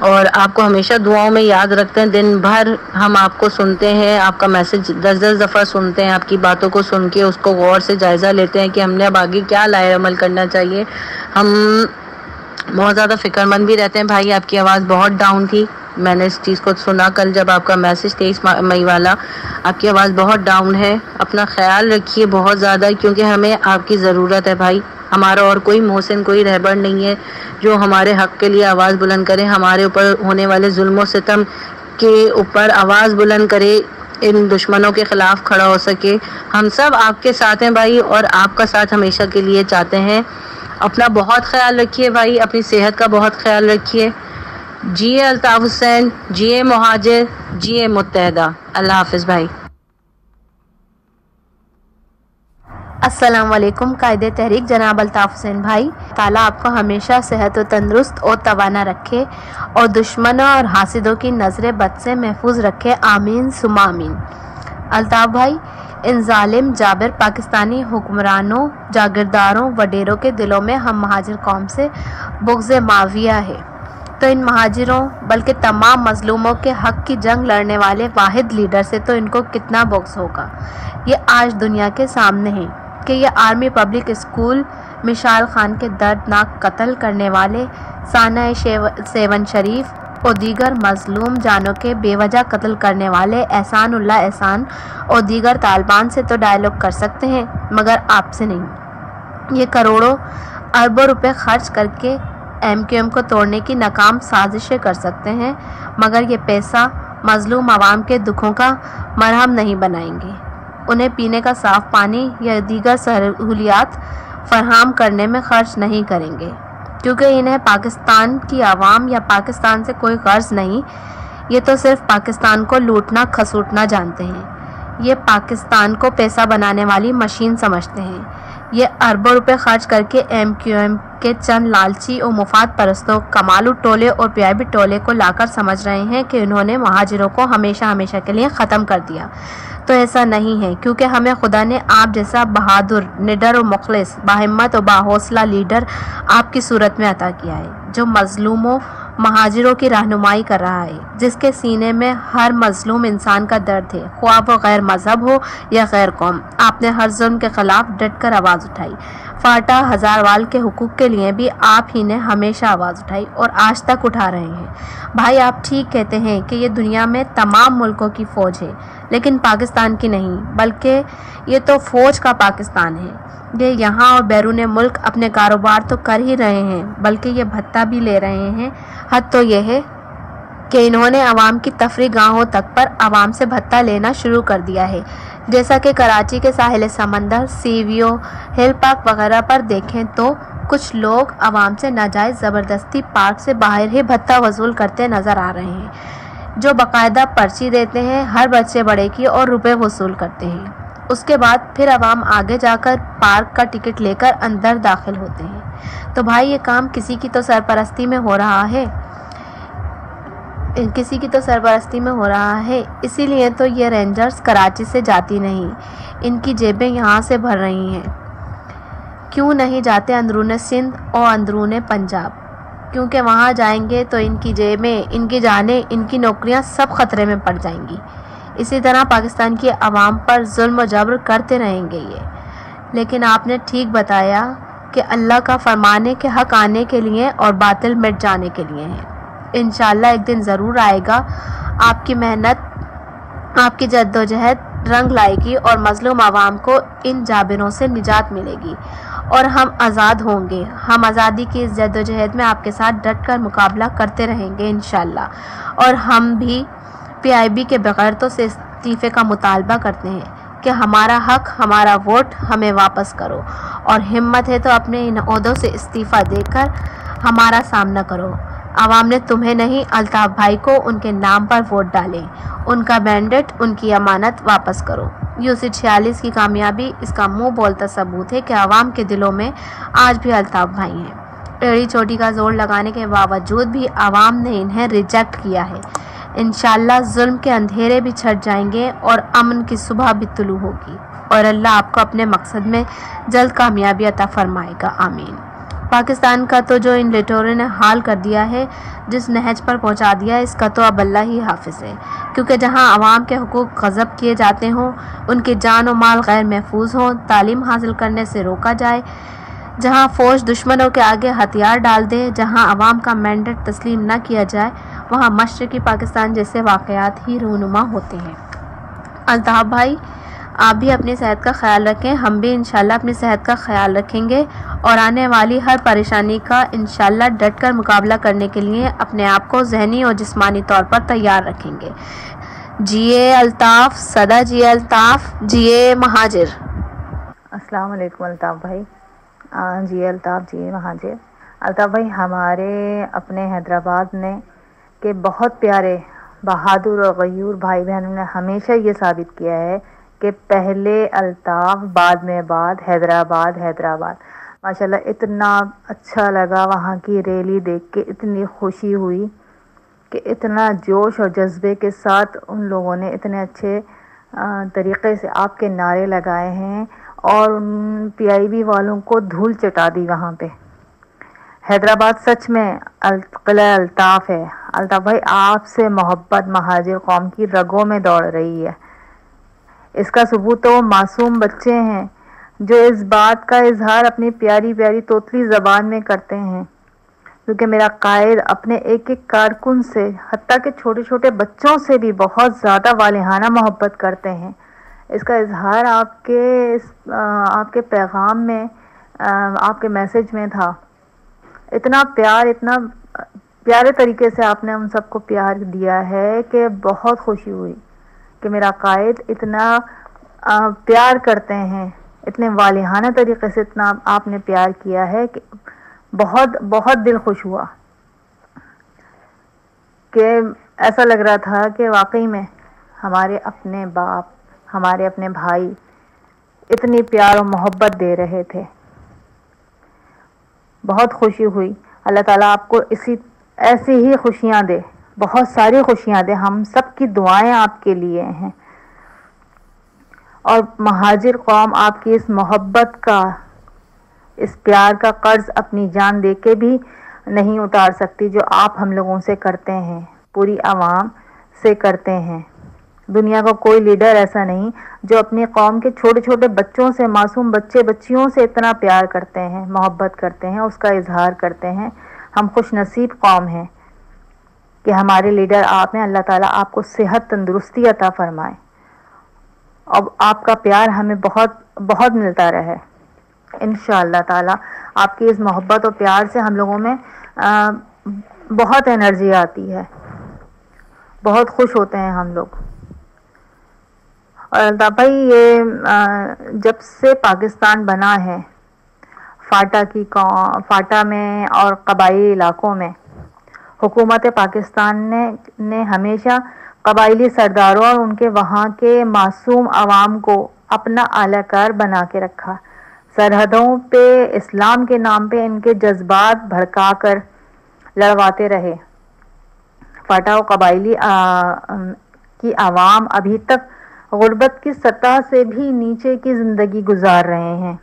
اور آپ کو ہمیشہ دعاؤں میں یاد رکھتے ہیں. دن بھر ہم آپ کو سنتے ہیں، آپ کا میسج 10 دفعہ سنتے ہیں، آپ کی باتوں کو سن کے اس کو غور سے جائزہ لیتے ہیں کہ ہم نے اب آگے کیا لائے عمل کرنا چاہیے. ہم بہت زیادہ فکر مند بھی رہتے ہیں بھائی. آپ کی آواز بہت ڈاؤن تھی، میں نے اس چیز کو سنا کل جب آپ کا میسج 23 مئی والا. آپ کی آواز بہت ڈاؤن ہے. اپنا خیال رکھیے بہت زیادہ، کیونکہ ہمیں آپ کی ضرورت ہے بھائی. ہمارا اور کوئی محسن، کوئی رہبر نہیں ہے جو ہمارے حق کے لیے آواز بلند کرے، ہمارے اوپر ہونے والے ظلم و ستم کے اوپر آواز بلند کرے، ان دشمنوں کے خلاف کھڑا ہو سکے. ہم سب آپ کے ساتھ ہیں بھائی، اور آپ کا ساتھ ہمیشہ کے لیے چاہتے ہیں. اپنا بہت خیال رکھیے بھائی، اپنی صحت کا بہت خیال رکھیے. جی الطاف حسین، جی مہاجر، جی متحدہ. اللہ حافظ بھائی. السلام علیکم. قائد تحریک جناب الطاف حسین بھائی، تعالیٰ آپ کو ہمیشہ صحت و تندرست اور توانا رکھے، اور دشمنوں اور حاسدوں کی نظر بد سے محفوظ رکھے. آمین ثم آمین. الطاف بھائی، ان ظالم جابر پاکستانی حکمرانوں، جاگیرداروں، وڈیروں کے دلوں میں ہم مہاجر قوم سے بغض ماویہ ہے، تو ان مہاجروں بلکہ تمام مظلوموں کے حق کی جنگ لڑنے والے واحد لیڈر سے تو ان کو کتنا بغض ہوگا. یہ آج دنیا کے سامنے ہے کہ یہ army public school Mashal Khan کے دردناک قتل کرنے والے، ثانیہ 7 شریف اور دیگر مظلوم جانوں کے بے وجہ قتل کرنے والے احسان اللہ احسان اور دیگر طالبان سے تو ڈائیلاگ کر سکتے ہیں، مگر آپ سے نہیں. یہ کروڑوں اربوں روپے خرچ کر کے MQM کو توڑنے کی ناکام سازشیں کر سکتے ہیں، مگر یہ پیسہ مظلوم عوام کے دکھوں کا مرہم نہیں بنائیں گے. انہیں پینے کا صاف پانی یا دیگر سہولیات فراہم کرنے میں خرچ نہیں کریں گے، کیونکہ انہیں پاکستان کی عوام یا پاکستان سے کوئی غرض نہیں. یہ تو صرف پاکستان کو لوٹنا کھسوٹنا جانتے ہیں. یہ پاکستان کو پیسہ بنانے والی مشین سمجھتے ہیں. یہ اربوں روپے خرچ کر کے MQM کے چند لالچی اور مفاد پرستوں، کمالو ٹولے اور PIB ٹولے کو لا کر سمجھ رہے ہیں کہ انہوں نے مہاجروں کو ہمیشہ ہمیشہ کے لیے ختم کر دیا. تو ایسا نہیں ہے، کیونکہ ہمیں خدا نے آپ جیسا بہادر، نڈر اور مخلص، باہمت اور باحوصلہ لیڈر آپ کی صورت میں عطا کیا ہے، جو مظلوموں مہاجروں کی رہنمائی کر رہا ہے، جس کے سینے میں ہر مظلوم انسان کا درد ہے، خواہ وہ غیر مذہب ہو یا غیر قوم. آپ نے ہر ظلم کے خلاف ڈٹ کر آواز اٹھائی. فاٹا ہزاروال کے حقوق کے لیے بھی آپ ہی نے ہمیشہ آواز اٹھائی اور آج تک اٹھا رہے ہیں. بھائی آپ ٹھیک کہتے ہیں کہ یہ دنیا میں تمام ملکوں کی فوج ہے، لیکن پاکستان کی نہیں، بلکہ یہ تو فوج کا پاکستان ہے. یہ یہاں اور بیرون ملک اپنے کاروبار تو کر ہی رہے ہیں، بلکہ یہ بھتہ بھی لے رہے ہیں. حد تو یہ ہے کہ انہوں نے عوام کی تفریح گاہوں تک پر عوام سے بھتہ لینا شروع کر دیا ہے، جیسا کہ کراچی کے ساحل سمندر، سی ویو، ہل پارک وغیرہ پر دیکھیں تو کچھ لوگ عوام سے ناجائز زبردستی پارک سے باہر ہی بھتہ وصول کرتے نظر آ رہے ہیں، جو باقاعدہ پرچی دیتے ہیں ہر بچے بڑے کی اور روپے وصول کرتے ہیں۔ اس کے بعد پھر عوام آگے جا کر پارک کا ٹکٹ لے کر اندر داخل ہوتے ہیں۔ تو بھائی یہ کام کسی کی تو سرپرستی میں ہو رہا ہے، اسی لیے تو یہ رینجرز کراچی سے جاتی نہیں، ان کی جیبیں یہاں سے بھر رہی ہیں۔ کیوں نہیں جاتے اندرون سندھ اور اندرون پنجاب؟ کیونکہ وہاں جائیں گے تو ان کی جیبیں، ان کی جانیں، ان کی نوکریاں سب خطرے میں پڑ جائیں گی۔ اسی طرح پاکستان کی عوام پر ظلم و جبر کرتے رہیں گے یہ۔ لیکن آپ نے ٹھیک بتایا کہ اللہ کا فرمان ہے کہ حق آنے کے لیے اور باطل مٹ جانے کے لیے ہے۔ انشاءاللہ ایک دن ضرور آئے گا، آپ کی محنت، آپ کی جدوجہد رنگ لائے گی اور مظلوم عوام کو ان جابروں سے نجات ملے گی اور ہم آزاد ہوں گے۔ ہم آزادی کی اس جدوجہد میں آپ کے ساتھ ڈٹ کر مقابلہ کرتے رہیں گے انشاءاللہ۔ اور ہم بھی PIB کے بغیرتوں سے استعفے کا مطالبہ کرتے ہیں کہ ہمارا حق، ہمارا ووٹ ہمیں واپس کرو، اور ہمت ہے تو اپنے ان عہدوں سے استعفیٰ دے کر ہمارا سامنا کرو۔ عوام نے تمہیں نہیں، الطاف بھائی کو ان کے نام پر ووٹ ڈالیں، ان کا مینڈیٹ، ان کی امانت واپس کرو۔ UC 46 کی کامیابی اس کا منہ بولتا ثبوت ہے کہ عوام کے دلوں میں آج بھی الطاف بھائی ہیں۔ ایڑی چوٹی کا زور لگانے کے باوجود بھی عوام نے انہیں ریجیکٹ کیا ہے۔ انشاءاللہ ظلم کے اندھیرے بھی چھٹ جائیں گے اور امن کی صبح بھی طلوع ہوگی، اور اللہ آپ کو اپنے مقصد میں جلد کامیابی عطا فرمائے گا، آمین۔ پاکستان کا تو جو ان لٹوروں نے حال کر دیا ہے، جس نہج پر پہنچا دیا ہے، اس کا تو اب اللہ ہی حافظ ہے، کیونکہ جہاں عوام کے حقوق غصب کیے جاتے ہوں، ان کی جان و مال غیر محفوظ ہوں، تعلیم حاصل کرنے سے روکا جائے، جہاں فوج دشمنوں کے آگے ہتھیار ڈال دے، جہاں عوام کا مینڈیٹ تسلیم نہ کیا جائے، وہاں مشرقی پاکستان جیسے واقعات ہی رونما ہوتے ہیں۔ الطاف بھائی، آپ بھی اپنی صحت کا خیال رکھیں، ہم بھی انشاءاللہ اپنی صحت کا خیال رکھیں گے، اور آنے والی ہر پریشانی کا انشاءاللہ ڈٹ کر مقابلہ کرنے کے لیے اپنے آپ کو ذہنی اور جسمانی طور پر تیار رکھیں گے۔ جیے الطاف، سدا جیے الطاف، جیے مہاجر۔ السلام علیکم الطاف بھائی۔ جی الطاف، جی مہاجر۔ الطاف بھائی، ہمارے اپنے حیدرآباد نے کہ بہت پیارے بہادر اور غیور بھائی بہنوں نے ہمیشہ یہ ثابت کیا ہے کہ پہلے الطاف، بعد میں بعد حیدرآباد۔ ماشاءاللہ اتنا اچھا لگا وہاں کی ریلی دیکھ کے، اتنی خوشی ہوئی کہ اتنا جوش اور جذبے کے ساتھ ان لوگوں نے اتنے اچھے طریقے سے آپ کے نعرے لگائے ہیں، اور ان PIB والوں کو دھول چٹا دی وہاں پہ۔ حیدرآباد سچ میں قلعہ الطاف ہے۔ الطاف بھائی، آپ سے محبت مہاجر قوم کی رگوں میں دوڑ رہی ہے۔ اس کا ثبوت تو وہ معصوم بچے ہیں جو اس بات کا اظہار اپنی پیاری پیاری توتلی زبان میں کرتے ہیں، کیونکہ میرا قائد اپنے ایک ایک کارکن سے، حتیٰ کہ چھوٹے چھوٹے بچوں سے بھی بہت زیادہ والہانہ محبت کرتے ہیں۔ اس کا اظہار آپ کے پیغام میں، آپ کے میسج میں تھا۔ اتنا پیار، اتنا پیارے طریقے سے آپ نے ان سب کو پیار دیا ہے کہ بہت خوشی ہوئی کہ میرا قائد اتنا پیار کرتے ہیں، اتنے والہانہ طریقے سے اتنا آپ نے پیار کیا ہے کہ بہت بہت دل خوش ہوا، کہ ایسا لگ رہا تھا کہ واقعی میں ہمارے اپنے باپ، ہمارے اپنے بھائی اتنی پیار و محبت دے رہے تھے۔ بہت خوشی ہوئی۔ اللہ تعالیٰ آپ کو ایسی ہی خوشیاں دے، بہت ساری خوشیاں دے۔ ہم سب کی دعائیں آپ کے لیے ہیں، اور مہاجر قوم آپ کی اس محبت کا، اس پیار کا قرض اپنی جان دے کے بھی نہیں اتار سکتی جو آپ ہم لوگوں سے کرتے ہیں، پوری عوام سے کرتے ہیں۔ دنیا کا کوئی لیڈر ایسا نہیں جو اپنی قوم کے چھوٹے چھوٹے بچوں سے، معصوم بچے بچیوں سے اتنا پیار کرتے ہیں، محبت کرتے ہیں، اس کا اظہار کرتے ہیں۔ ہم خوش نصیب قوم ہیں کہ ہمارے لیڈر آپ ہیں۔ اللہ تعالیٰ آپ کو صحت، تندرستی عطا فرمائے، اور آپ کا پیار ہمیں بہت بہت ملتا رہے انشاءاللہ تعالیٰ۔ آپ کی اس محبت اور پیار سے ہم لوگوں میں بہت انرجی آتی ہے۔ بہت خوش ہوتے ہیں ہم لوگ۔ اور الطاف بھائی یہ جب سے پاکستان بنا ہے، فاٹا میں اور قبائلی علاقوں میں حکومت پاکستان نے ہمیشہ قبائلی سرداروں اور ان کے وہاں کے معصوم عوام کو اپنا اعلی کار بنا کے رکھا۔ سرحدوں پہ اسلام کے نام پہ ان کے جذبات بھڑکا کر لڑواتے رہے۔ فاٹا و قبائلی کی عوام ابھی تک غربت کی سطح سے بھی نیچے کی زندگی گزار رہے ہیں۔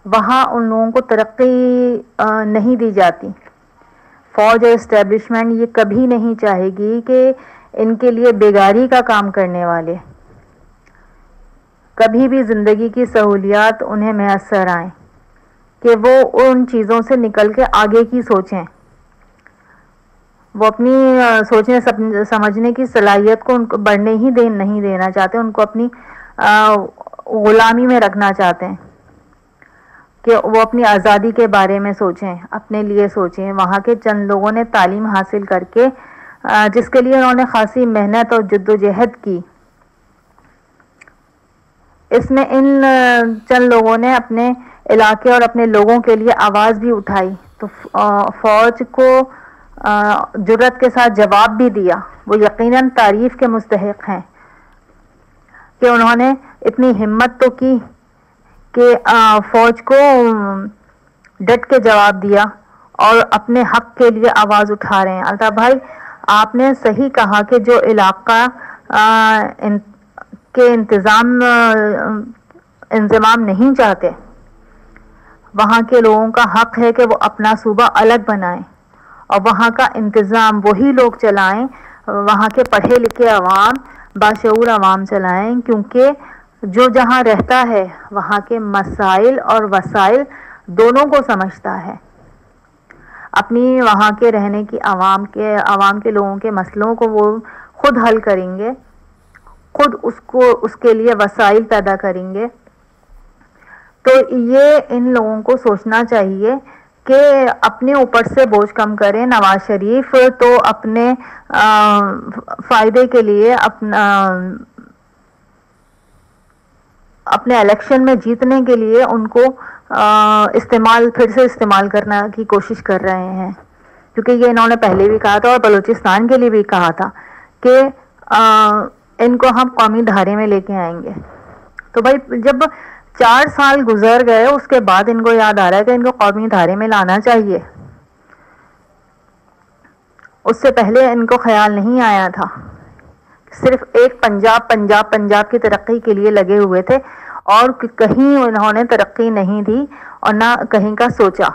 وہاں ان لوگوں کو ترقی نہیں دی جاتی۔ فوج اور اسٹیبلشمنٹ یہ کبھی نہیں چاہے گی کہ ان کے لیے بیگاری کا کام کرنے والے کبھی بھی زندگی کی سہولیات انہیں میسر آئیں کہ وہ ان چیزوں سے نکل کے آگے کی سوچیں۔ وہ اپنی سوچنے سمجھنے کی صلاحیت کو ان کو بڑھنے ہی نہیں دینا چاہتے، ان کو اپنی غلامی میں رکھنا چاہتے ہیں کہ وہ اپنی آزادی کے بارے میں سوچیں، اپنے لیے سوچیں۔ وہاں کے چند لوگوں نے تعلیم حاصل کر کے جس کے لیے انہوں نے خاصی محنت اور جد و جہد کی، اس میں ان چند لوگوں نے اپنے علاقے اور اپنے لوگوں کے لیے آواز بھی اٹھائی، تو فوج کو جرأت کے ساتھ جواب بھی دیا۔ وہ یقیناً تعریف کے مستحق ہیں کہ انہوں نے اتنی ہمت تو کی کہ فوج کو ڈٹ کے جواب دیا اور اپنے حق کے لیے آواز اٹھا رہے ہیں۔ الطاف بھائی آپ نے صحیح کہا کہ جو علاقہ کے انضمام نہیں چاہتے، وہاں کے لوگوں کا حق ہے کہ وہ اپنا صوبہ الگ بنائیں اور وہاں کا انتظام وہی لوگ چلائیں، وہاں کے پڑھے لکھے عوام، باشعور عوام چلائیں، کیونکہ جو جہاں رہتا ہے وہاں کے مسائل اور وسائل دونوں کو سمجھتا ہے۔ اپنی وہاں کے رہنے کی عوام کے لوگوں کے مسئلوں کو وہ خود حل کریں گے، خود اس کے لیے وسائل پیدا کریں گے۔ تو یہ ان لوگوں کو سوچنا چاہیے کہ اپنے اوپر سے بوجھ کم کریں۔ نواز شریف تو اپنے فائدے کے لیے اپنے الیکشن میں جیتنے کے لیے ان کو پھر سے استعمال کرنے کی کوشش کر رہے ہیں، کیونکہ یہ انہوں نے پہلے بھی کہا تھا اور بلوچستان کے لیے بھی کہا تھا کہ ان کو ہم قومی دھارے میں لے کے آئیں گے۔ تو بھائی جب 4 سال گزر گئے اس کے بعد ان کو یاد آ رہا ہے کہ ان کو قومی دھارے میں لانا چاہیے، اس سے پہلے ان کو خیال نہیں آیا تھا، صرف ایک پنجاب کی ترقی کے لیے لگے ہوئے تھے اور کہیں انہوں نے ترقی نہیں دی اور نہ کہیں کا سوچا۔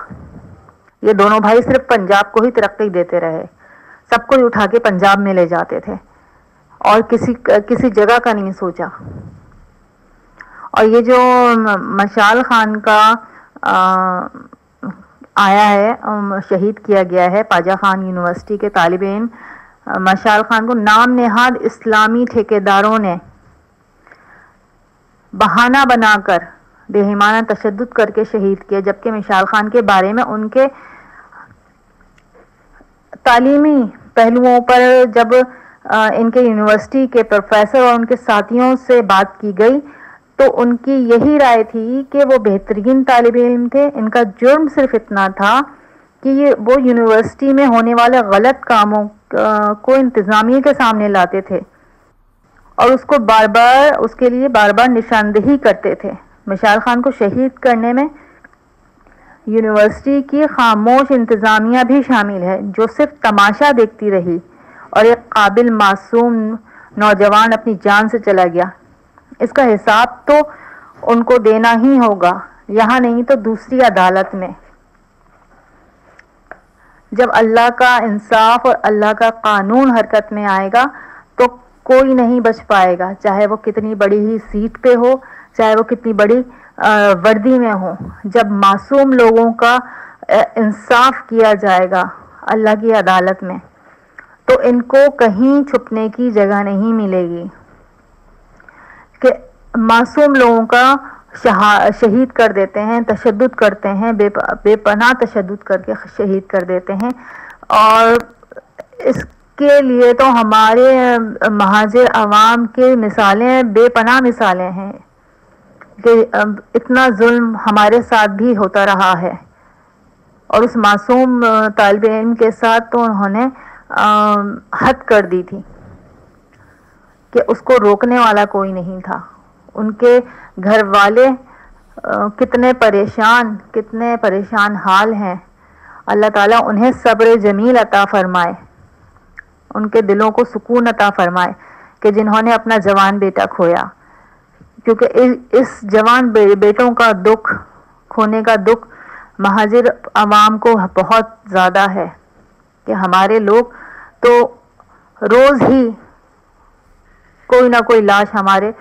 یہ دونوں بھائی صرف پنجاب کو ہی ترقی دیتے رہے، سب کو اٹھا کے پنجاب میں لے جاتے تھے اور کسی جگہ کا نہیں سوچا۔ اور یہ جو مشال خان کا آیا ہے، شہید کیا گیا ہے، پاجا خان یونیورسٹی کے طالب علم مشال خان کو نام نہاد اسلامی ٹھیکیداروں نے بہانہ بنا کر بے ایمانہ تشدد کر کے شہید کیا، جبکہ مشال خان کے بارے میں ان کے تعلیمی پہلوؤں پر جب ان کے یونیورسٹی کے پروفیسر اور ان کے ساتھیوں سے بات کی گئی تو ان کی یہی رائے تھی کہ وہ بہترین طالب علم تھے۔ ان کا جرم صرف اتنا تھا کہ وہ یونیورسٹی میں ہونے والے غلط کاموں کو انتظامیہ کے سامنے لاتے تھے اور اس کے لیے بار بار نشاندہی کرتے تھے۔ مشال خان کو شہید کرنے میں یونیورسٹی کی خاموش انتظامیہ بھی شامل ہے، جو صرف تماشا دیکھتی رہی اور ایک قابل معصوم نوجوان اپنی جان سے چلا گیا۔ اس کا حساب تو ان کو دینا ہی ہوگا، یہاں نہیں تو دوسری عدالت میں۔ جب اللہ کا انصاف اور اللہ کا قانون حرکت میں آئے گا تو کوئی نہیں بچ پائے گا، چاہے وہ کتنی بڑی ہی سیٹ پہ ہو، چاہے وہ کتنی بڑی وردی میں ہو۔ جب معصوم لوگوں کا انصاف کیا جائے گا اللہ کی عدالت میں تو ان کو کہیں چھپنے کی جگہ نہیں ملے گی کہ معصوم لوگوں کا شہید کر دیتے ہیں، تشدد کرتے ہیں، بے پناہ تشدد کر کے شہید کر دیتے ہیں۔ اور کے لیے تو ہمارے مہاجر عوام کی مثالیں بے پناہ مثالیں ہیں کہ اتنا ظلم ہمارے ساتھ بھی ہوتا رہا ہے، اور اس معصوم طالب علم کے ساتھ تو انہوں نے حد کر دی تھی کہ اس کو روکنے والا کوئی نہیں تھا۔ ان کے گھر والے کتنے پریشان حال ہیں۔ اللہ تعالیٰ انہیں صبر جمیل عطا فرمائے، ان کے دلوں کو سکون عطا فرمائے کہ جنہوں نے اپنا جوان بیٹا کھویا، کیونکہ اس جوان بیٹوں کا دکھ، کھونے کا دکھ مہاجر عوام کو بہت زیادہ ہے کہ ہمارے لوگ تو روز ہی کوئی نہ کوئی لاش ہمارے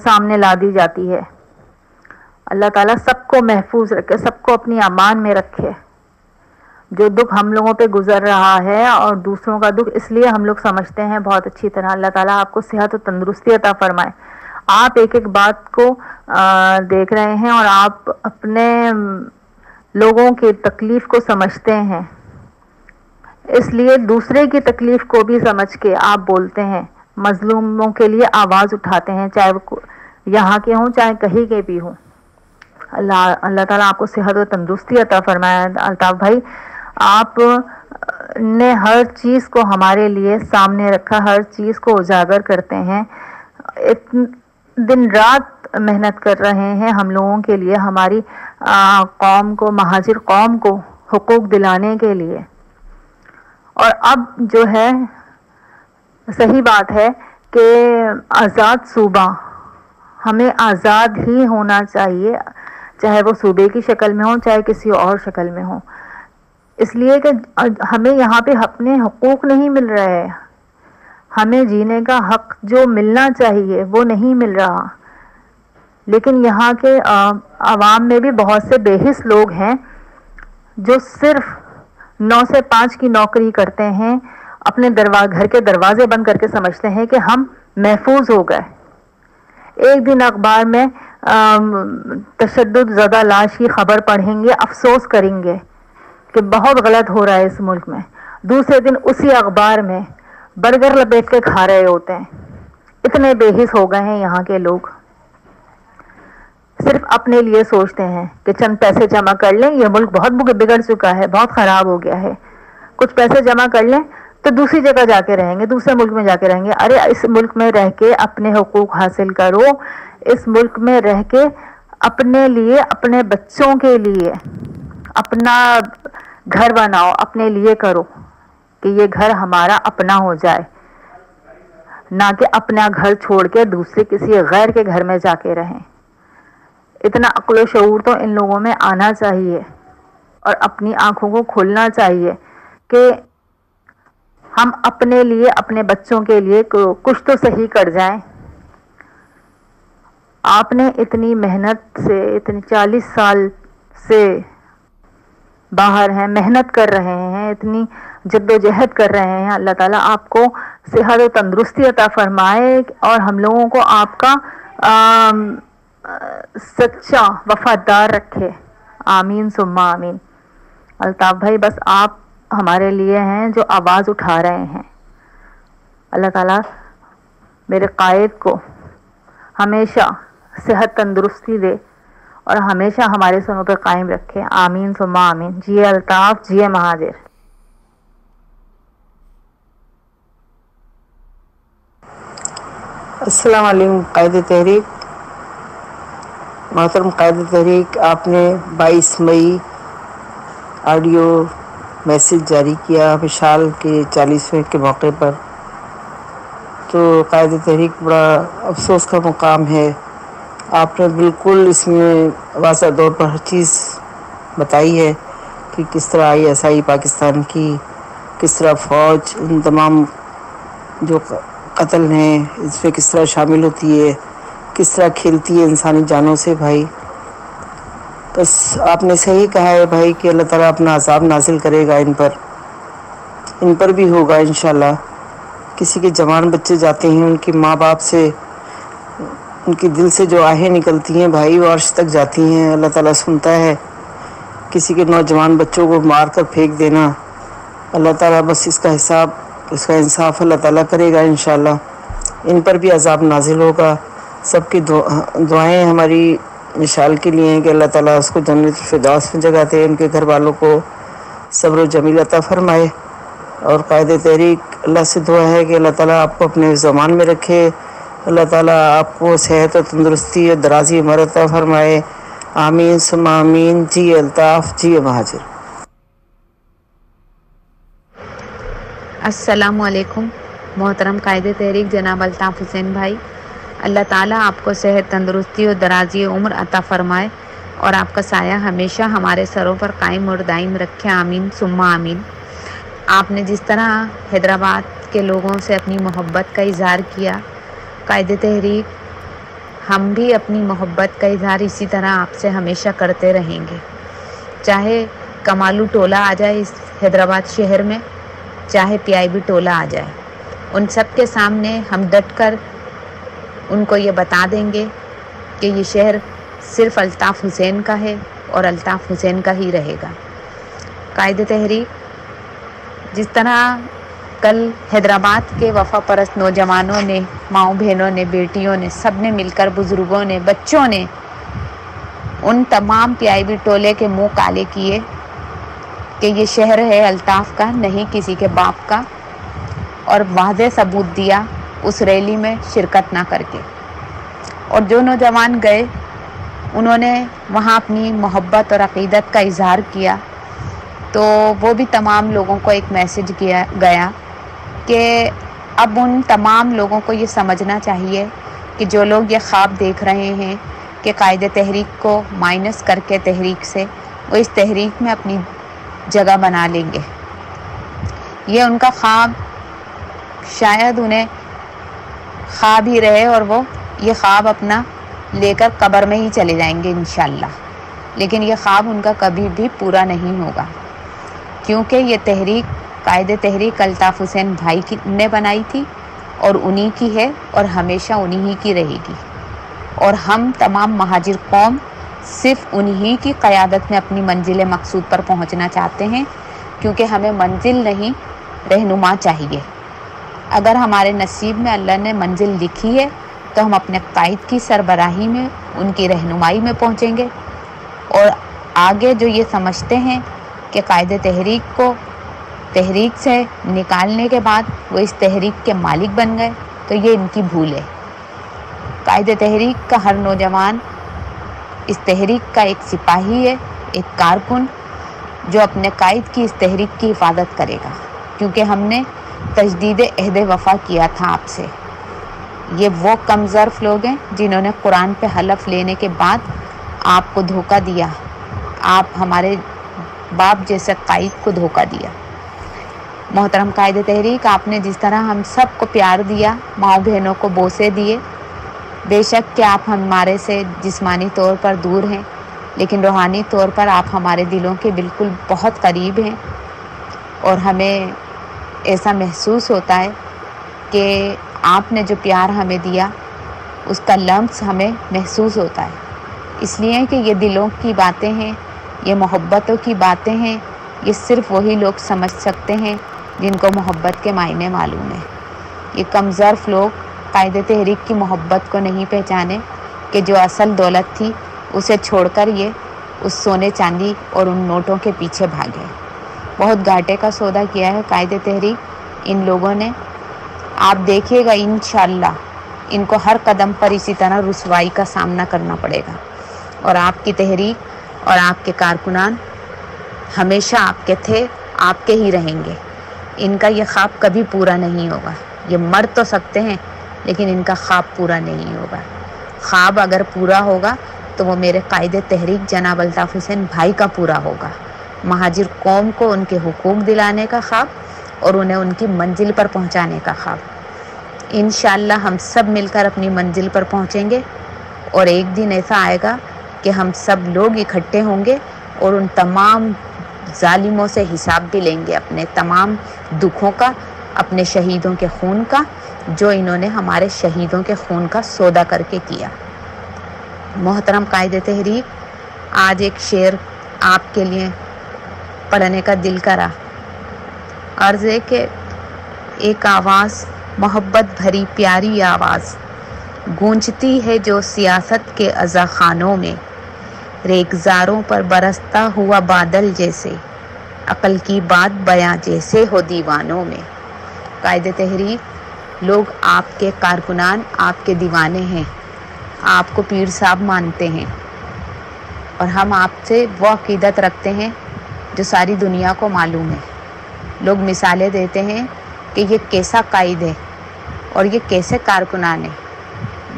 سامنے لا دی جاتی ہے۔ اللہ تعالیٰ سب کو محفوظ رکھے، سب کو اپنی امان میں رکھے۔ جو دکھ ہم لوگوں پہ گزر رہا ہے اور دوسروں کا دکھ اس لیے ہم لوگ سمجھتے ہیں بہت اچھی طرح، اللہ تعالیٰ آپ کو صحت و تندرستی عطا فرمائے۔ آپ ایک ایک بات کو دیکھ رہے ہیں اور آپ اپنے لوگوں کی تکلیف کو سمجھتے ہیں، اس لیے دوسرے کی تکلیف کو بھی سمجھ کے آپ بولتے ہیں، مظلوموں کے لیے آواز اٹھاتے ہیں، چاہے وہ یہاں کے ہوں چاہے کہیں کے بھی ہوں۔ اللہ تعالیٰ آپ کو صحت و تندرستی عطا فرمائے۔ الطاف بھائی، آپ نے ہر چیز کو ہمارے لیے سامنے رکھا، ہر چیز کو اجاگر کرتے ہیں، دن رات محنت کر رہے ہیں ہم لوگوں کے لیے، ہماری قوم کو، مہاجر قوم کو حقوق دلانے کے لیے۔ اور اب جو ہے صحیح بات ہے کہ آزاد صوبہ ہمیں آزاد ہی ہونا چاہیے، چاہے وہ صوبے کی شکل میں ہو چاہے کسی اور شکل میں ہو، اس لیے کہ ہمیں یہاں پہ اپنے حقوق نہیں مل رہے، ہمیں جینے کا حق جو ملنا چاہیے وہ نہیں مل رہا۔ لیکن یہاں کے عوام میں بھی بہت سے بے حس لوگ ہیں جو صرف 9 سے 5 کی نوکری کرتے ہیں، اپنے گھر کے دروازے بند کر کے سمجھتے ہیں کہ ہم محفوظ ہو گئے۔ ایک دن اخبار میں تشدد زدہ لاش کی خبر پڑھیں گے، افسوس کریں گے کہ بہت غلط ہو رہا ہے اس ملک میں، دوسرے دن اسی اخبار میں برگر لپیٹ کے کھا رہے ہوتے ہیں۔ اتنے بے حس ہو گئے ہیں یہاں کے لوگ، صرف اپنے لیے سوچتے ہیں کہ چند پیسے جمع کر لیں، یہ ملک بہت بگڑ چکا ہے، بہت خراب ہو گیا ہے، کچھ پیسے جمع کر لیں تو دوسری جگہ جا کے رہیں گے، دوسرے ملک میں جا کے رہیں گے۔ ارے اس ملک میں رہ کے اپنے حقوق حاصل کرو، اس ملک میں رہ کے اپنے لیے، اپنے بچوں کے لیے اپنا گھر بناؤ، اپنے لیے کرو کہ یہ گھر ہمارا اپنا ہو جائے، نہ کہ اپنا گھر چھوڑ کے دوسرے کسی غیر کے گھر میں جا کے رہیں۔ اتنا عقل و شعور تو ان لوگوں میں آنا چاہیے اور اپنی آنکھوں کو کھولنا چاہیے کہ ہم اپنے لیے، اپنے بچوں کے لیے کچھ تو صحیح کر جائیں۔ آپ نے اتنی محنت سے، اتنی 40 سال سے باہر ہیں، محنت کر رہے ہیں، اتنی جد و جہد کر رہے ہیں، اللہ تعالیٰ آپ کو صحت و تندرستی عطا فرمائے اور ہم لوگوں کو آپ کا سچا وفادار رکھے، آمین ثم آمین۔ الطاف بھائی، بس آپ ہمارے لیے ہیں جو آواز اٹھا رہے ہیں۔ اللہ تعالیٰ میرے قائد کو ہمیشہ صحت تندرستی دے اور ہمیشہ ہمارے سنوں پہ قائم رکھے، آمین ثم آمین۔ جی الطاف، جی مہاجر۔ السلام علیکم قائد تحریک، محترم قائد تحریک، آپ نے 22 مئی آڈیو میسیج جاری کیا مشال کے 40ویں کے موقع پر، تو قائد تحریک بڑا افسوس کا مقام ہے۔ آپ نے بالکل اس میں واضح طور پر ہر چیز بتائی ہے کہ کس طرح ISI پاکستان کی، کس طرح فوج ان تمام جو قتل ہیں اس میں کس طرح شامل ہوتی ہے، کس طرح کھیلتی ہے انسانی جانوں سے۔ بھائی بس آپ نے صحیح کہا ہے بھائی کہ اللہ تعالیٰ اپنا عذاب نازل کرے گا ان پر بھی ہوگا انشاءاللہ۔ کسی کے جوان بچے جاتے ہیں، ان کے ماں باپ سے، ان کی دل سے جو آہیں نکلتی ہیں بھائی وہ عرش تک جاتی ہیں، اللہ تعالیٰ سنتا ہے۔ کسی کے نوجوان بچوں کو مار کر پھینک دینا، اللہ تعالیٰ بس اس کا حساب اس کا انصاف اللہ تعالیٰ کرے گا انشاءاللہ. ان پر بھی عذاب نازل ہوگا. سب کی دعائیں ہماری مشال کے لیے ہیں کہ اللہ تعالیٰ اس کو جنت الفردوس میں جگہ دے، ان کے گھر والوں کو صبر و جمیل عطا فرمائے. اور قائد تحریک اللہ سے دعا ہے کہ اللہ تعالیٰ آپ کو اپنے زمان میں رکھے، اللہ تعالیٰ آپ کو صحت و تندرستی اور درازی عمر عطا فرمائے. آمین ثم آمین. جی الطاف، جی مہاجر. السلام علیکم محترم قائد تحریک جناب الطاف حسین بھائی. اللہ تعالیٰ آپ کو صحت، تندرستی اور درازی عمر عطا فرمائے اور آپ کا سایہ ہمیشہ ہمارے سروں پر قائم اور دائم رکھے. آمین ثم آمین. آپ نے جس طرح حیدرآباد کے لوگوں سے اپنی محبت کا اظہار کیا، قائد تحریک ہم بھی اپنی محبت کا اظہار اسی طرح آپ سے ہمیشہ کرتے رہیں گے. چاہے کمالو ٹولہ آ جائے اس حیدرآباد شہر میں، چاہے پی آئی بی ٹولہ آ جائے، ان سب کے سامنے ہم ڈٹ کر ان کو یہ بتا دیں گے کہ یہ شہر صرف الطاف حسین کا ہے اور الطاف حسین کا ہی رہے گا. قائد تحریک جس طرح کل حیدرآباد کے وفا پرست نوجوانوں نے، ماؤں بہنوں نے، بیٹیوں نے، سب نے مل کر، بزرگوں نے، بچوں نے ان تمام پی آئی بی ٹولے کے منہ کالے کیے کہ یہ شہر ہے الطاف کا، نہیں کسی کے باپ کا، اور واضح ثبوت دیا اس ریلی میں شرکت نہ کر کے. اور جو نوجوان گئے انہوں نے وہاں اپنی محبت اور عقیدت کا اظہار کیا، تو وہ بھی تمام لوگوں کو ایک میسج کیا گیا کہ اب ان تمام لوگوں کو یہ سمجھنا چاہیے کہ جو لوگ یہ خواب دیکھ رہے ہیں کہ قائد تحریک کو مائنس کر کے تحریک سے وہ اس تحریک میں اپنی جگہ بنا لیں گے، یہ ان کا خواب شاید انہیں خواب ہی رہے اور وہ یہ خواب اپنا لے کر قبر میں ہی چلے جائیں گے انشاءاللہ. لیکن یہ خواب ان کا کبھی بھی پورا نہیں ہوگا، کیونکہ یہ تحریک قائد تحریک الطاف حسین بھائی نے بنائی تھی اور انہی کی ہے اور ہمیشہ انہی کی رہے گی. اور ہم تمام مہاجر قوم صرف انہی کی قیادت میں اپنی منزل مقصود پر پہنچنا چاہتے ہیں، کیونکہ ہمیں منزل نہیں رہنما چاہیے. اگر ہمارے نصیب میں اللہ نے منزل لکھی ہے تو ہم اپنے قائد کی سربراہی میں، ان کی رہنمائی میں پہنچیں گے. اور آگے جو یہ سمجھتے ہیں کہ قائد تحریک کو تحریک سے نکالنے کے بعد وہ اس تحریک کے مالک بن گئے، تو یہ ان کی بھول ہے. قائد تحریک کا ہر نوجوان اس تحریک کا ایک سپاہی ہے، ایک کارکن جو اپنے قائد کی اس تحریک کی حفاظت کرے گا، کیونکہ ہم نے تجدید عہد وفا کیا تھا آپ سے. یہ وہ کم ظرف لوگ ہیں جنہوں نے قرآن پہ حلف لینے کے بعد آپ کو دھوکہ دیا، آپ ہمارے باپ جیسے قائد کو دھوکہ دیا. محترم قائد تحریک، آپ نے جس طرح ہم سب کو پیار دیا، ماؤں بہنوں کو بوسے دیے، بے شک کہ آپ ہمارے سے جسمانی طور پر دور ہیں، لیکن روحانی طور پر آپ ہمارے دلوں کے بالکل بہت قریب ہیں. اور ہمیں ایسا محسوس ہوتا ہے کہ آپ نے جو پیار ہمیں دیا اس کا لمس ہمیں محسوس ہوتا ہے، اس لیے کہ یہ دلوں کی باتیں ہیں، یہ محبتوں کی باتیں ہیں. یہ صرف وہی لوگ سمجھ سکتے ہیں جن کو محبت کے معنی معلوم ہے. یہ کم ظرف لوگ قائد تحریک کی محبت کو نہیں پہچانے کہ جو اصل دولت تھی اسے چھوڑ کر یہ اس سونے چاندی اور ان نوٹوں کے پیچھے بھاگے. بہت گھاٹے کا سودا کیا ہے قائد تحریک ان لوگوں نے. آپ دیکھیے گا انشاءاللہ ان کو ہر قدم پر اسی طرح رسوائی کا سامنا کرنا پڑے گا. اور آپ کی تحریک اور آپ کے کارکنان ہمیشہ آپ کے تھے، آپ کے ہی رہیں گے. ان کا یہ خواب کبھی پورا نہیں ہوگا. یہ مر تو سکتے ہیں لیکن ان کا خواب پورا نہیں ہوگا. خواب اگر پورا ہوگا تو وہ میرے قائد تحریک جناب الطاف حسین بھائی کا پورا ہوگا. مہاجر قوم کو ان کے حقوق دلانے کا خواب اور انہیں ان کی منزل پر پہنچانے کا خواب. انشاءاللہ ہم سب مل کر اپنی منزل پر پہنچیں گے، اور ایک دن ایسا آئے گا کہ ہم سب لوگ اکٹھے ہوں گے اور ان تمام ظالموں سے حساب بھی لیں گے، اپنے تمام دکھوں کا، اپنے شہیدوں کے خون کا، جو انہوں نے ہمارے شہیدوں کے خون کا سودا کر کے کیا. محترم قائد تحریک، آج ایک شعر آپ کے لیے پڑھنے کا دل کرا. عرض ہے کہ ایک آواز محبت بھری پیاری آواز گونجتی ہے جو سیاست کے اذاخانوں میں، ریگزاروں پر برستا ہوا بادل جیسے، عقل کی بات بیاں جیسے ہو دیوانوں میں۔ قائد تحریک، لوگ آپ کے کارکنان آپ کے دیوانے ہیں، آپ کو پیر صاحب مانتے ہیں، اور ہم آپ سے وہ عقیدت رکھتے ہیں جو ساری دنیا کو معلوم ہے۔ لوگ مثالیں دیتے ہیں کہ یہ کیسا قائد ہے اور یہ کیسے کارکنان ہے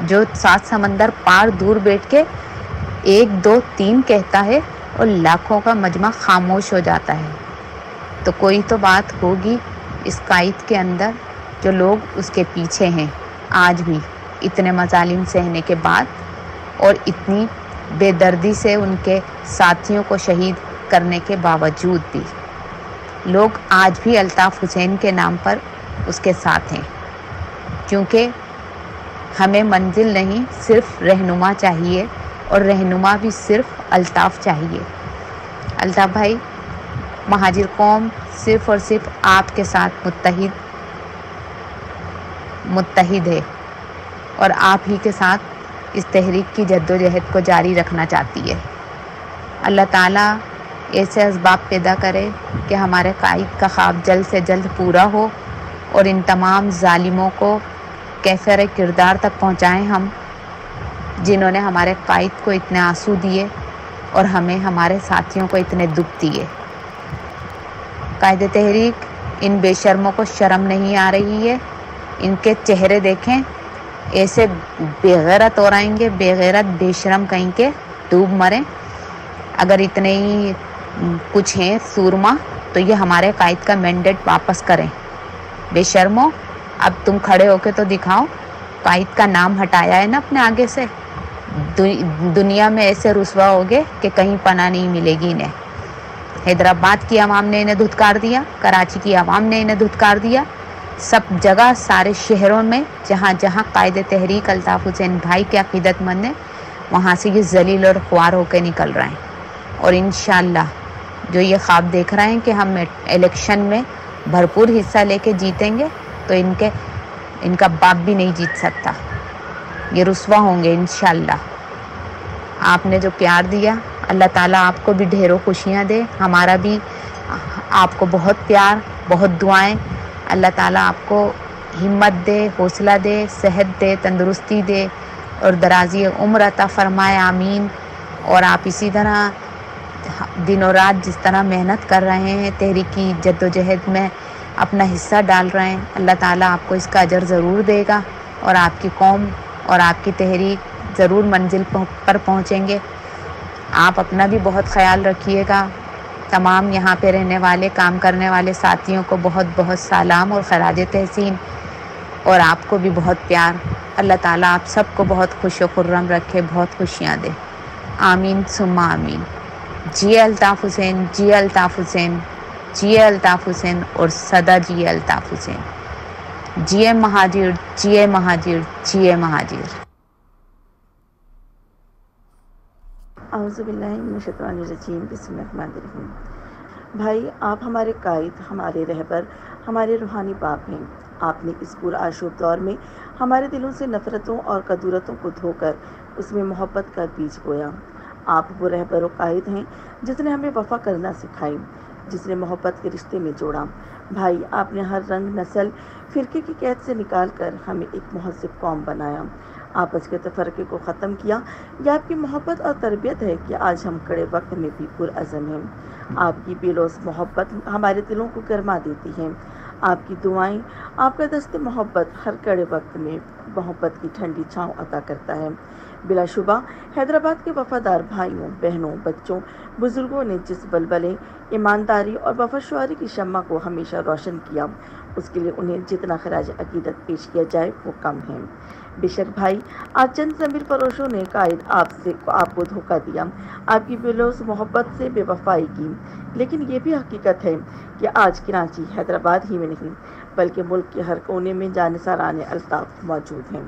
جو 7 سمندر پار دور بیٹھ کے 1 2 3 کہتا ہے اور لاکھوں کا مجمع خاموش ہو جاتا ہے۔ تو کوئی تو بات ہوگی اس قائد کے اندر جو لوگ اس کے پیچھے ہیں آج بھی، اتنے مظالم سہنے کے بعد اور اتنی بے دردی سے ان کے ساتھیوں کو شہید کرنے کے باوجود بھی لوگ آج بھی الطاف حسین کے نام پر اس کے ساتھ ہیں، کیونکہ ہمیں منزل نہیں صرف رہنما چاہیے، اور رہنما بھی صرف الطاف چاہیے۔ الطاف بھائی، مہاجر قوم صرف اور صرف آپ کے ساتھ متحد ہے اور آپ ہی کے ساتھ اس تحریک کی جد و جہد کو جاری رکھنا چاہتی ہے۔ اللہ تعالیٰ ایسے اسباب پیدا کرے کہ ہمارے قائد کا خواب جلد سے جلد پورا ہو اور ان تمام ظالموں کو کیفر کردار تک پہنچائیں ہم، جنہوں نے ہمارے قائد کو اتنے آنسو دیے اور ہمیں ہمارے ساتھیوں کو اتنے دکھ دیے۔ قائد تحریک، ان بے شرموں کو شرم نہیں آ رہی ہے؟ ان کے چہرے دیکھیں، ایسے بے غیرت ہو رہیں گے، بے غیرت بے شرم کہیں کے ڈوب مریں۔ اگر اتنے ہی کچھ ہیں سورما تو یہ ہمارے قائد کا مینڈیٹ واپس کریں۔ بے شرمو، اب تم کھڑے ہو کے تو دکھاؤ، قائد کا نام ہٹایا ہے نا اپنے آگے سے، دنیا میں ایسے رسوا ہوگے کہ کہیں پناہ نہیں ملے گی انہیں۔ حیدرآباد کی عوام نے انہیں دھتکار دیا، کراچی کی عوام نے انہیں دھتکار دیا، سب جگہ سارے شہروں میں جہاں جہاں قائد تحریک الطاف حسین بھائی کے عقیدت مند ہیں، وہاں سے یہ ذلیل اور خوار ہو کے نکل رہے ہیں۔ اور انشاءاللہ جو یہ خواب دیکھ رہے ہیں کہ ہم الیکشن میں بھرپور حصہ لے کے جیتیں گے، تو ان کا باپ بھی نہیں جیت سکتا، یہ رسوا ہوں گے انشاءاللہ۔ آپ نے جو پیار دیا، اللہ تعالیٰ آپ کو بھی ڈھیروں خوشیاں دے، ہمارا بھی آپ کو بہت پیار، بہت دعائیں۔ اللہ تعالیٰ آپ کو ہمت دے، حوصلہ دے، صحت دے، تندرستی دے اور درازی عمر عطا فرمائے، آمین۔ اور آپ اسی طرح دن و رات جس طرح محنت کر رہے ہیں، تحریکی جد و جہد میں اپنا حصہ ڈال رہے ہیں، اللہ تعالیٰ آپ کو اس کا اجر ضرور دے گا، اور آپ کی قوم اور آپ کی تحریک ضرور منزل پر پہنچیں گے۔ آپ اپنا بھی بہت خیال رکھیے گا۔ تمام یہاں پہ رہنے والے کام کرنے والے ساتھیوں کو بہت بہت سلام اور خراج تحسین، اور آپ کو بھی بہت پیار۔ اللہ تعالیٰ آپ سب کو بہت خوش و خرم رکھے، بہت خوشیاں دے، آمین ثم آمین۔ جی الطاف حسین، جی الطاف حسین، جی الطاف حسین اور صدا جی الطاف حسین، جی مہاجر، جی مہاجر، جی مہاجر۔ اعوذ باللہ من الشیطان الرجیم، بسم اللہ الرحمن الرحیم۔ بھائی، آپ ہمارے قائد، ہمارے رہبر، ہمارے روحانی باپ ہیں۔ آپ نے اس پرآشوب دور میں ہمارے دلوں سے نفرتوں اور کدورتوں کو دھو کر اس میں محبت کا بیج بویا۔ آپ وہ رہبر و قائد ہیں جس نے ہمیں وفا کرنا سکھائی، جس نے محبت کے رشتے میں جوڑا۔ بھائی، آپ نے ہر رنگ، نسل، فرقے کی قید سے نکال کر ہمیں ایک مہذب قوم بنایا، آپس کے تفرقے کو ختم کیا۔ یہ آپ کی محبت اور تربیت ہے کہ آج ہم کڑے وقت میں بھی پرعزم ہیں۔ آپ کی بے لوث محبت ہمارے دلوں کو گرما دیتی ہے۔ آپ کی دعائیں، آپ کا دست محبت ہر کڑے وقت میں محبت کی ٹھنڈی چھاؤں عطا کرتا ہے۔ بلا شبہ حیدرآباد کے وفادار بھائیوں، بہنوں، بچوں، بزرگوں نے جس بلبلے، ایمانداری اور وفا شعاری کی شمع کو ہمیشہ روشن کیا، اس کے لیے انہیں جتنا خراج عقیدت پیش کیا جائے وہ کم ہے۔ بے شک بھائی، آج چند ضمیر فروشوں نے قائد آپ کو دھوکہ دیا، آپ کی بے لوث محبت سے بے وفائی کی، لیکن یہ بھی حقیقت ہے کہ آج کراچی، حیدرآباد ہی میں نہیں بلکہ ملک کے ہر کونے میں جانثاران الطاف موجود ہیں،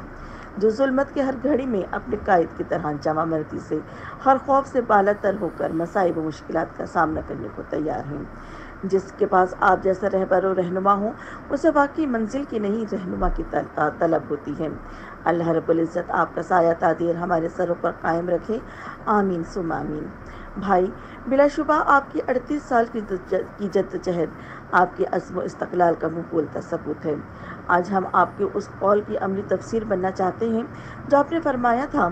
جو ظلمت کے ہر گھڑی میں اپنے قائد کی طرح جمع مردی سے، ہر خوف سے بالا تر ہو کر مصائب و مشکلات کا سامنا کرنے کو تیار ہیں۔ جس کے پاس آپ جیسا رہبر و رہنما ہو اسے واقعی منزل کی نہیں رہنما کی طلب ہوتی ہے۔ اللہ رب العزت آپ کا سایہ تادیر ہمارے سروں پر قائم رکھے، آمین ثم آمین۔ بھائی، بلا شبہ آپ کی 38 سال کی جدوجہد آپ کے عزم و استقلال کا منہ بولتا ثبوت ہے۔ آج ہم آپ کے اس قول کی عملی تفسیر بننا چاہتے ہیں جو آپ نے فرمایا تھا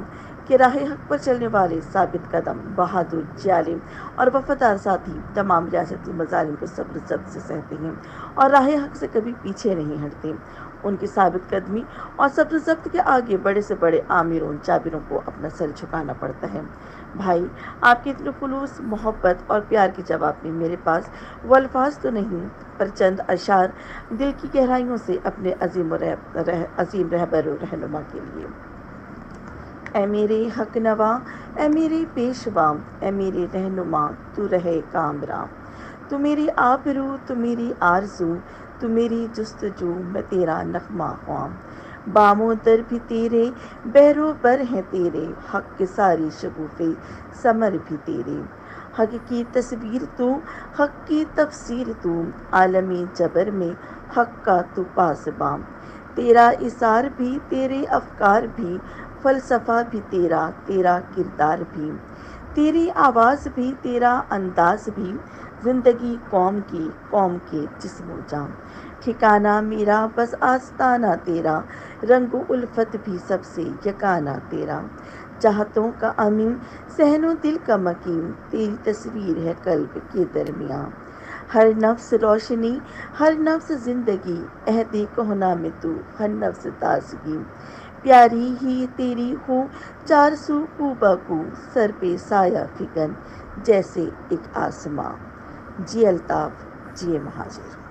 کہ راہ حق پر چلنے والے ثابت قدم، بہادر، جالم اور وفادار ساتھی تمام ریاستی مظالم کو صبر ضبط سے سہتے ہیں اور راہ حق سے کبھی پیچھے نہیں ہٹتے۔ ان کی ثابت قدمی اور صبر ضبط کے آگے بڑے سے بڑے آمروں جابروں کو اپنا سر جھکانا پڑتا ہے۔ بھائی، آپ کے اتنے خلوص، محبت اور پیار کے جواب میں میرے پاس وہ الفاظ تو نہیں، پر چند اشعار دل کی گہرائیوں سے اپنے عظیم رہبر و رہنما کے لیے۔ اے میرے حق نواں، اے میرے پیشوا، اے میرے رہنما، تو رہے کامراں، تو میری آبرو، تو میری آرزو، تو میری جستجو، میں تیرا نغمہ خواں۔ بام و در بھی تیرے، بحر و بر ہیں تیرے، حق کے ساری شگوفے ثمر بھی تیرے۔ حق کی تصویر تو، حق کی تفسیر تو، عالم جبر میں حق کا تو پاسباں۔ تیرا اثار بھی، تیرے افکار بھی، فلسفہ بھی تیرا، تیرا کردار بھی، تیری آواز بھی، تیرا انداز بھی، زندگی قوم کی، قوم کے جسم و جان۔ ٹھکانہ میرا بس آستانہ تیرا، رنگ و الفت بھی سب سے یکانہ تیرا۔ چاہتوں کا امین، صحن و دل کا مکین، تیری تصویر ہے قلب کے درمیان۔ ہر نفس روشنی، ہر نفس زندگی، عہد کہنا میں تو ہر نفس تازگی۔ پیاری ہی تیری ہو چار سو کو بکو، سر پہ سایہ فکن جیسے ایک آسماں۔ جی الطاف، جی مہاجر۔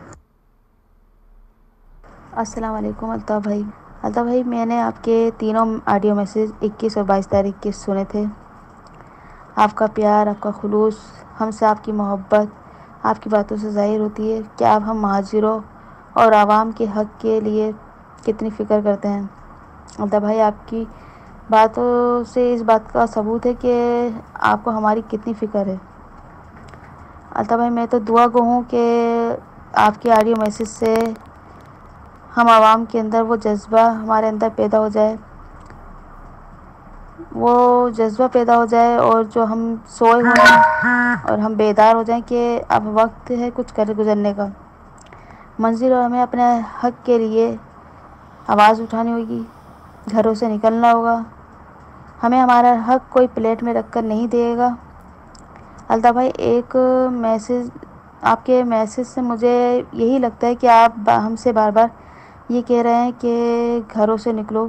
السلام علیکم الطاف بھائی۔ الطاف بھائی، میں نے آپ کے تینوں آڈیو میسیج 21 اور 22 تاریخ کے سنے تھے۔ آپ کا پیار، آپ کا خلوص، ہم سے آپ کی محبت آپ کی باتوں سے ظاہر ہوتی ہے کہ آپ ہم مہاجروں اور عوام کے حق کے لیے کتنی فکر کرتے ہیں۔ الطاف بھائی، آپ کی باتوں سے اس بات کا ثبوت ہے کہ آپ کو ہماری کتنی فکر ہے۔ الطاف بھائی، میں تو دعا گو ہوں کہ آپ کے آڈیو میسیج سے ہم عوام کے اندر وہ جذبہ ہمارے اندر پیدا ہو جائے، اور جو ہم سوئے ہوئے ہیں اور ہم بیدار ہو جائیں کہ اب وقت ہے کچھ کر گزرنے کا۔ منزل اور ہمیں اپنے حق کے لیے آواز اٹھانی ہوگی، گھروں سے نکلنا ہوگا، ہمیں ہمارا حق کوئی پلیٹ میں رکھ کر نہیں دے گا۔ الطاف بھائی، ایک میسیج، آپ کے میسیج سے مجھے یہی لگتا ہے کہ آپ ہم سے بار بار یہ کہہ رہے ہیں کہ گھروں سے نکلو،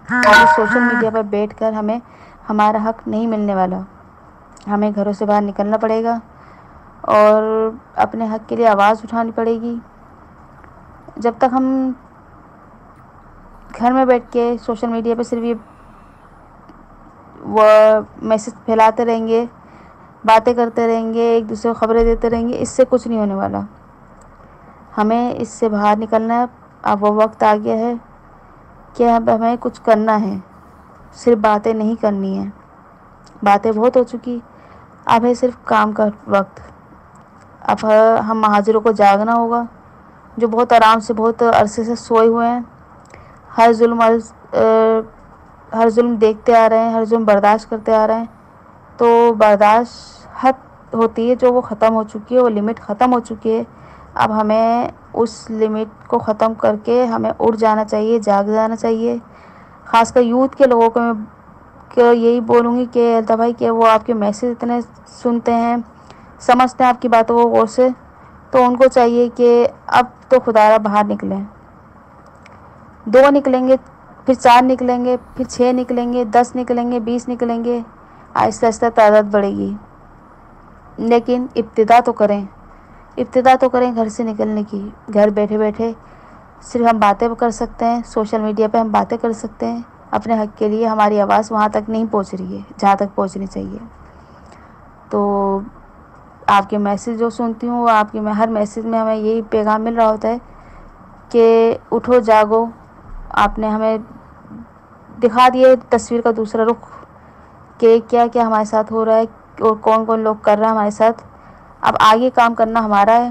آج سوشل میڈیا پر بیٹھ کر ہمیں ہمارا حق نہیں ملنے والا، ہمیں گھروں سے باہر نکلنا پڑے گا اور اپنے حق کے لیے آواز اٹھانی پڑے گی۔ جب تک ہم گھر میں بیٹھ کے سوشل میڈیا پہ صرف یہ وہ میسیج پھیلاتے رہیں گے، باتیں کرتے رہیں گے، ایک دوسرے کو خبریں دیتے رہیں گے، اس سے کچھ نہیں ہونے والا۔ ہمیں اس سے باہر نکلنا ہے۔ اب وہ وقت آ گیا ہے کہ اب ہمیں کچھ کرنا ہے، صرف باتیں نہیں کرنی ہیں، باتیں بہت ہو چکی، اب ہے صرف کام کا وقت۔ اب ہم مہاجروں کو جاگنا ہوگا جو بہت آرام سے بہت عرصے سے سوئے ہوئے ہیں، ہر ظلم دیکھتے آ رہے ہیں، ہر ظلم برداشت کرتے آ رہے ہیں۔ تو برداشت حد ہوتی ہے جو وہ ختم ہو چکی ہے، وہ لمٹ ختم ہو چکی ہے۔ اب ہمیں اس لمٹ کو ختم کر کے ہمیں اٹھ جانا چاہیے، جاگ جانا چاہیے۔ خاص کر یوتھ کے لوگوں کو میں یہی بولوں گی کہ الطاف بھائی کہ وہ آپ کے میسیج اتنے سنتے ہیں، سمجھتے ہیں آپ کی باتوں کو غور سے، تو ان کو چاہیے کہ اب تو خدا را باہر نکلیں۔ 2 نکلیں گے، پھر 4 نکلیں گے، پھر 6 نکلیں گے، 10 نکلیں گے، 20 نکلیں گے، آہستہ آہستہ تعداد بڑھے گی، لیکن ابتدا تو کریں گھر سے نکلنے کی۔ گھر بیٹھے بیٹھے صرف ہم باتیں کر سکتے ہیں، سوشل میڈیا پہ ہم باتیں کر سکتے ہیں اپنے حق کے لیے، ہماری آواز وہاں تک نہیں پہنچ رہی ہے جہاں تک پہنچنی چاہیے۔ تو آپ کے میسیج جو سنتی ہوں، آپ کے ہر میسیج میں ہمیں یہی پیغام مل رہا ہوتا ہے کہ اٹھو جاگو۔ آپ نے ہمیں دکھا دیا تصویر کا دوسرا رخ کہ کیا کیا ہمارے ساتھ ہو رہا ہے اور کون کون لوگ کر رہا ہے ہمارے ساتھ۔ اب آگے کام کرنا ہمارا ہے،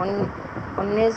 19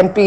MP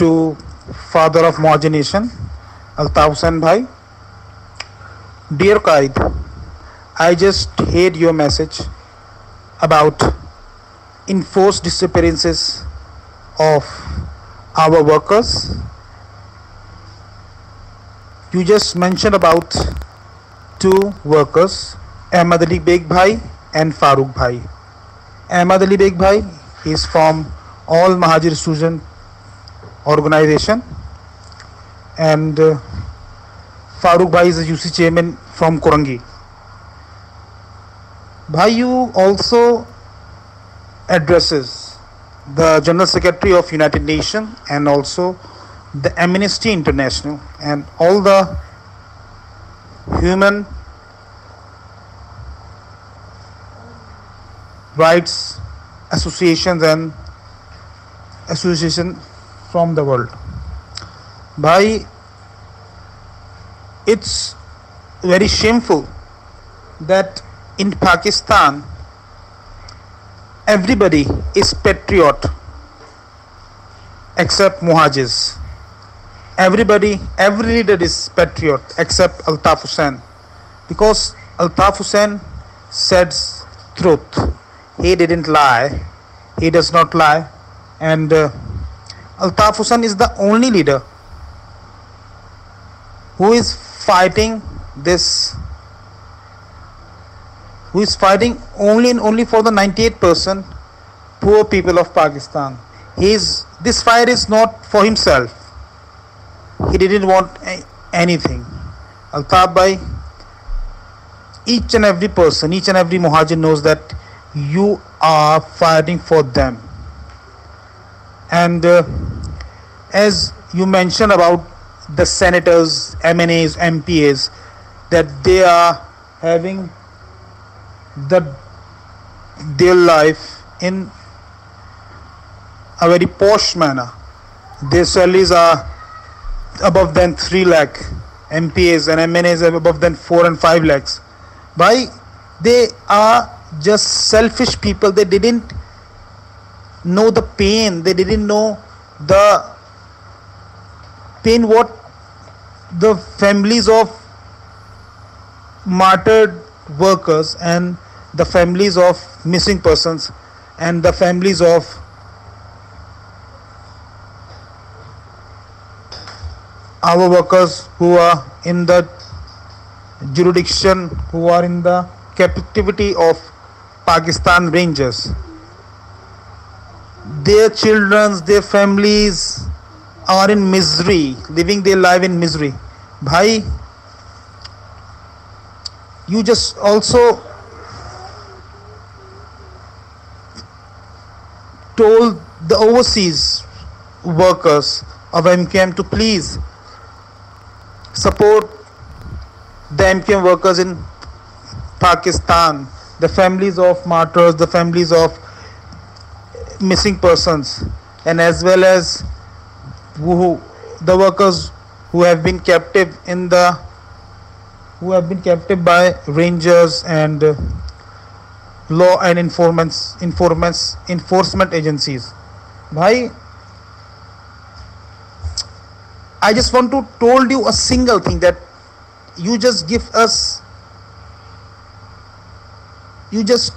To father of Mojenation, Altaf Hussain bhai. Dear Qaid, I just heard your message about enforced disappearances of our workers. You just mentioned about two workers, Ahmad Ali Beg bhai and Farooq bhai. Ahmad Ali Beg bhai is from All Mahajir Student Organization, and Farooq bhai is a UC chairman from Korangi. Bhai, you also addresses the General Secretary of United Nations and also the Amnesty International and all the human rights associations and association from the world. Bhai, it's very shameful that in Pakistan everybody is patriot except Muhajirs. Every leader is patriot except Altaf Hussain, because Altaf Hussain says truth. He didn't lie. He does not lie. And Altaf Hussain is the only leader who is fighting this, who is fighting only and only for the 98% poor people of Pakistan. This fight is not for himself. He didn't want anything. Altaf bhai, each and every person, each and every Muhajir knows that you are fighting for them. And as you mentioned about the senators, MNAs, MPAs, that they are having their life in a very posh manner. Their salaries are above than 3 lakh. MPAs and MNAs are above than 4 and 5 lakhs. Why? They are just selfish people. They didn't know the pain. They didn't know the pain what the families of martyred workers and the families of missing persons and the families of our workers who are in the jurisdiction, who are in the captivity of Pakistan Rangers. Their children, their families are in misery, living their life in misery. Bhai, you just also told the overseas workers of MQM to please support the MQM workers in Pakistan, the families of martyrs, the families of missing persons, and as well as the workers who have been captive by rangers and law and enforcement agencies. Bhai, I just want to told you a single thing, that you just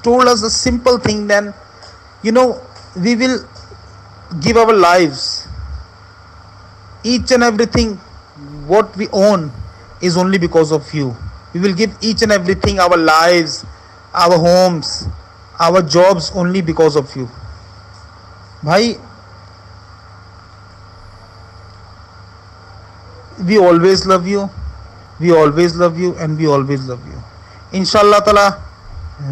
told us a simple thing, then we will give our lives, each and everything what we own is only because of you. We will give each and everything, our lives, our homes, our jobs, only because of you. Bhai, we always love you, and we always love you. Inshallah Ta'ala,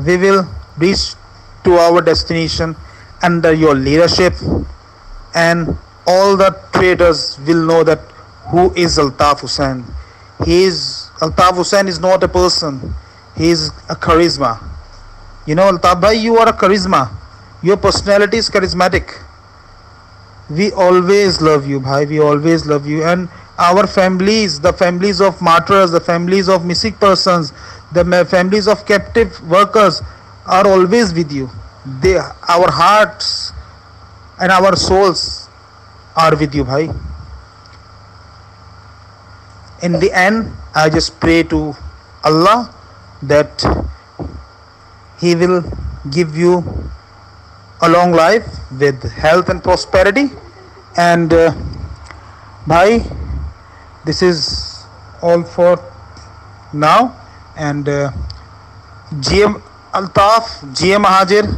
we will reach to our destination under your leadership, and all the traders will know that who is Altaf Hussain. Altaf Hussain is not a person, he is a charisma. Altaf bhai, you are a charisma, your personality is charismatic. We always love you, bhai, we always love you. And our families, the families of martyrs, the families of missing persons, the families of captive workers are always with you. Our hearts and our souls are with you, bhai. In the end, I just pray to Allah that He will give you a long life with health and prosperity. And bhai, this is all for now. And GM Altaf, GM Mahajir,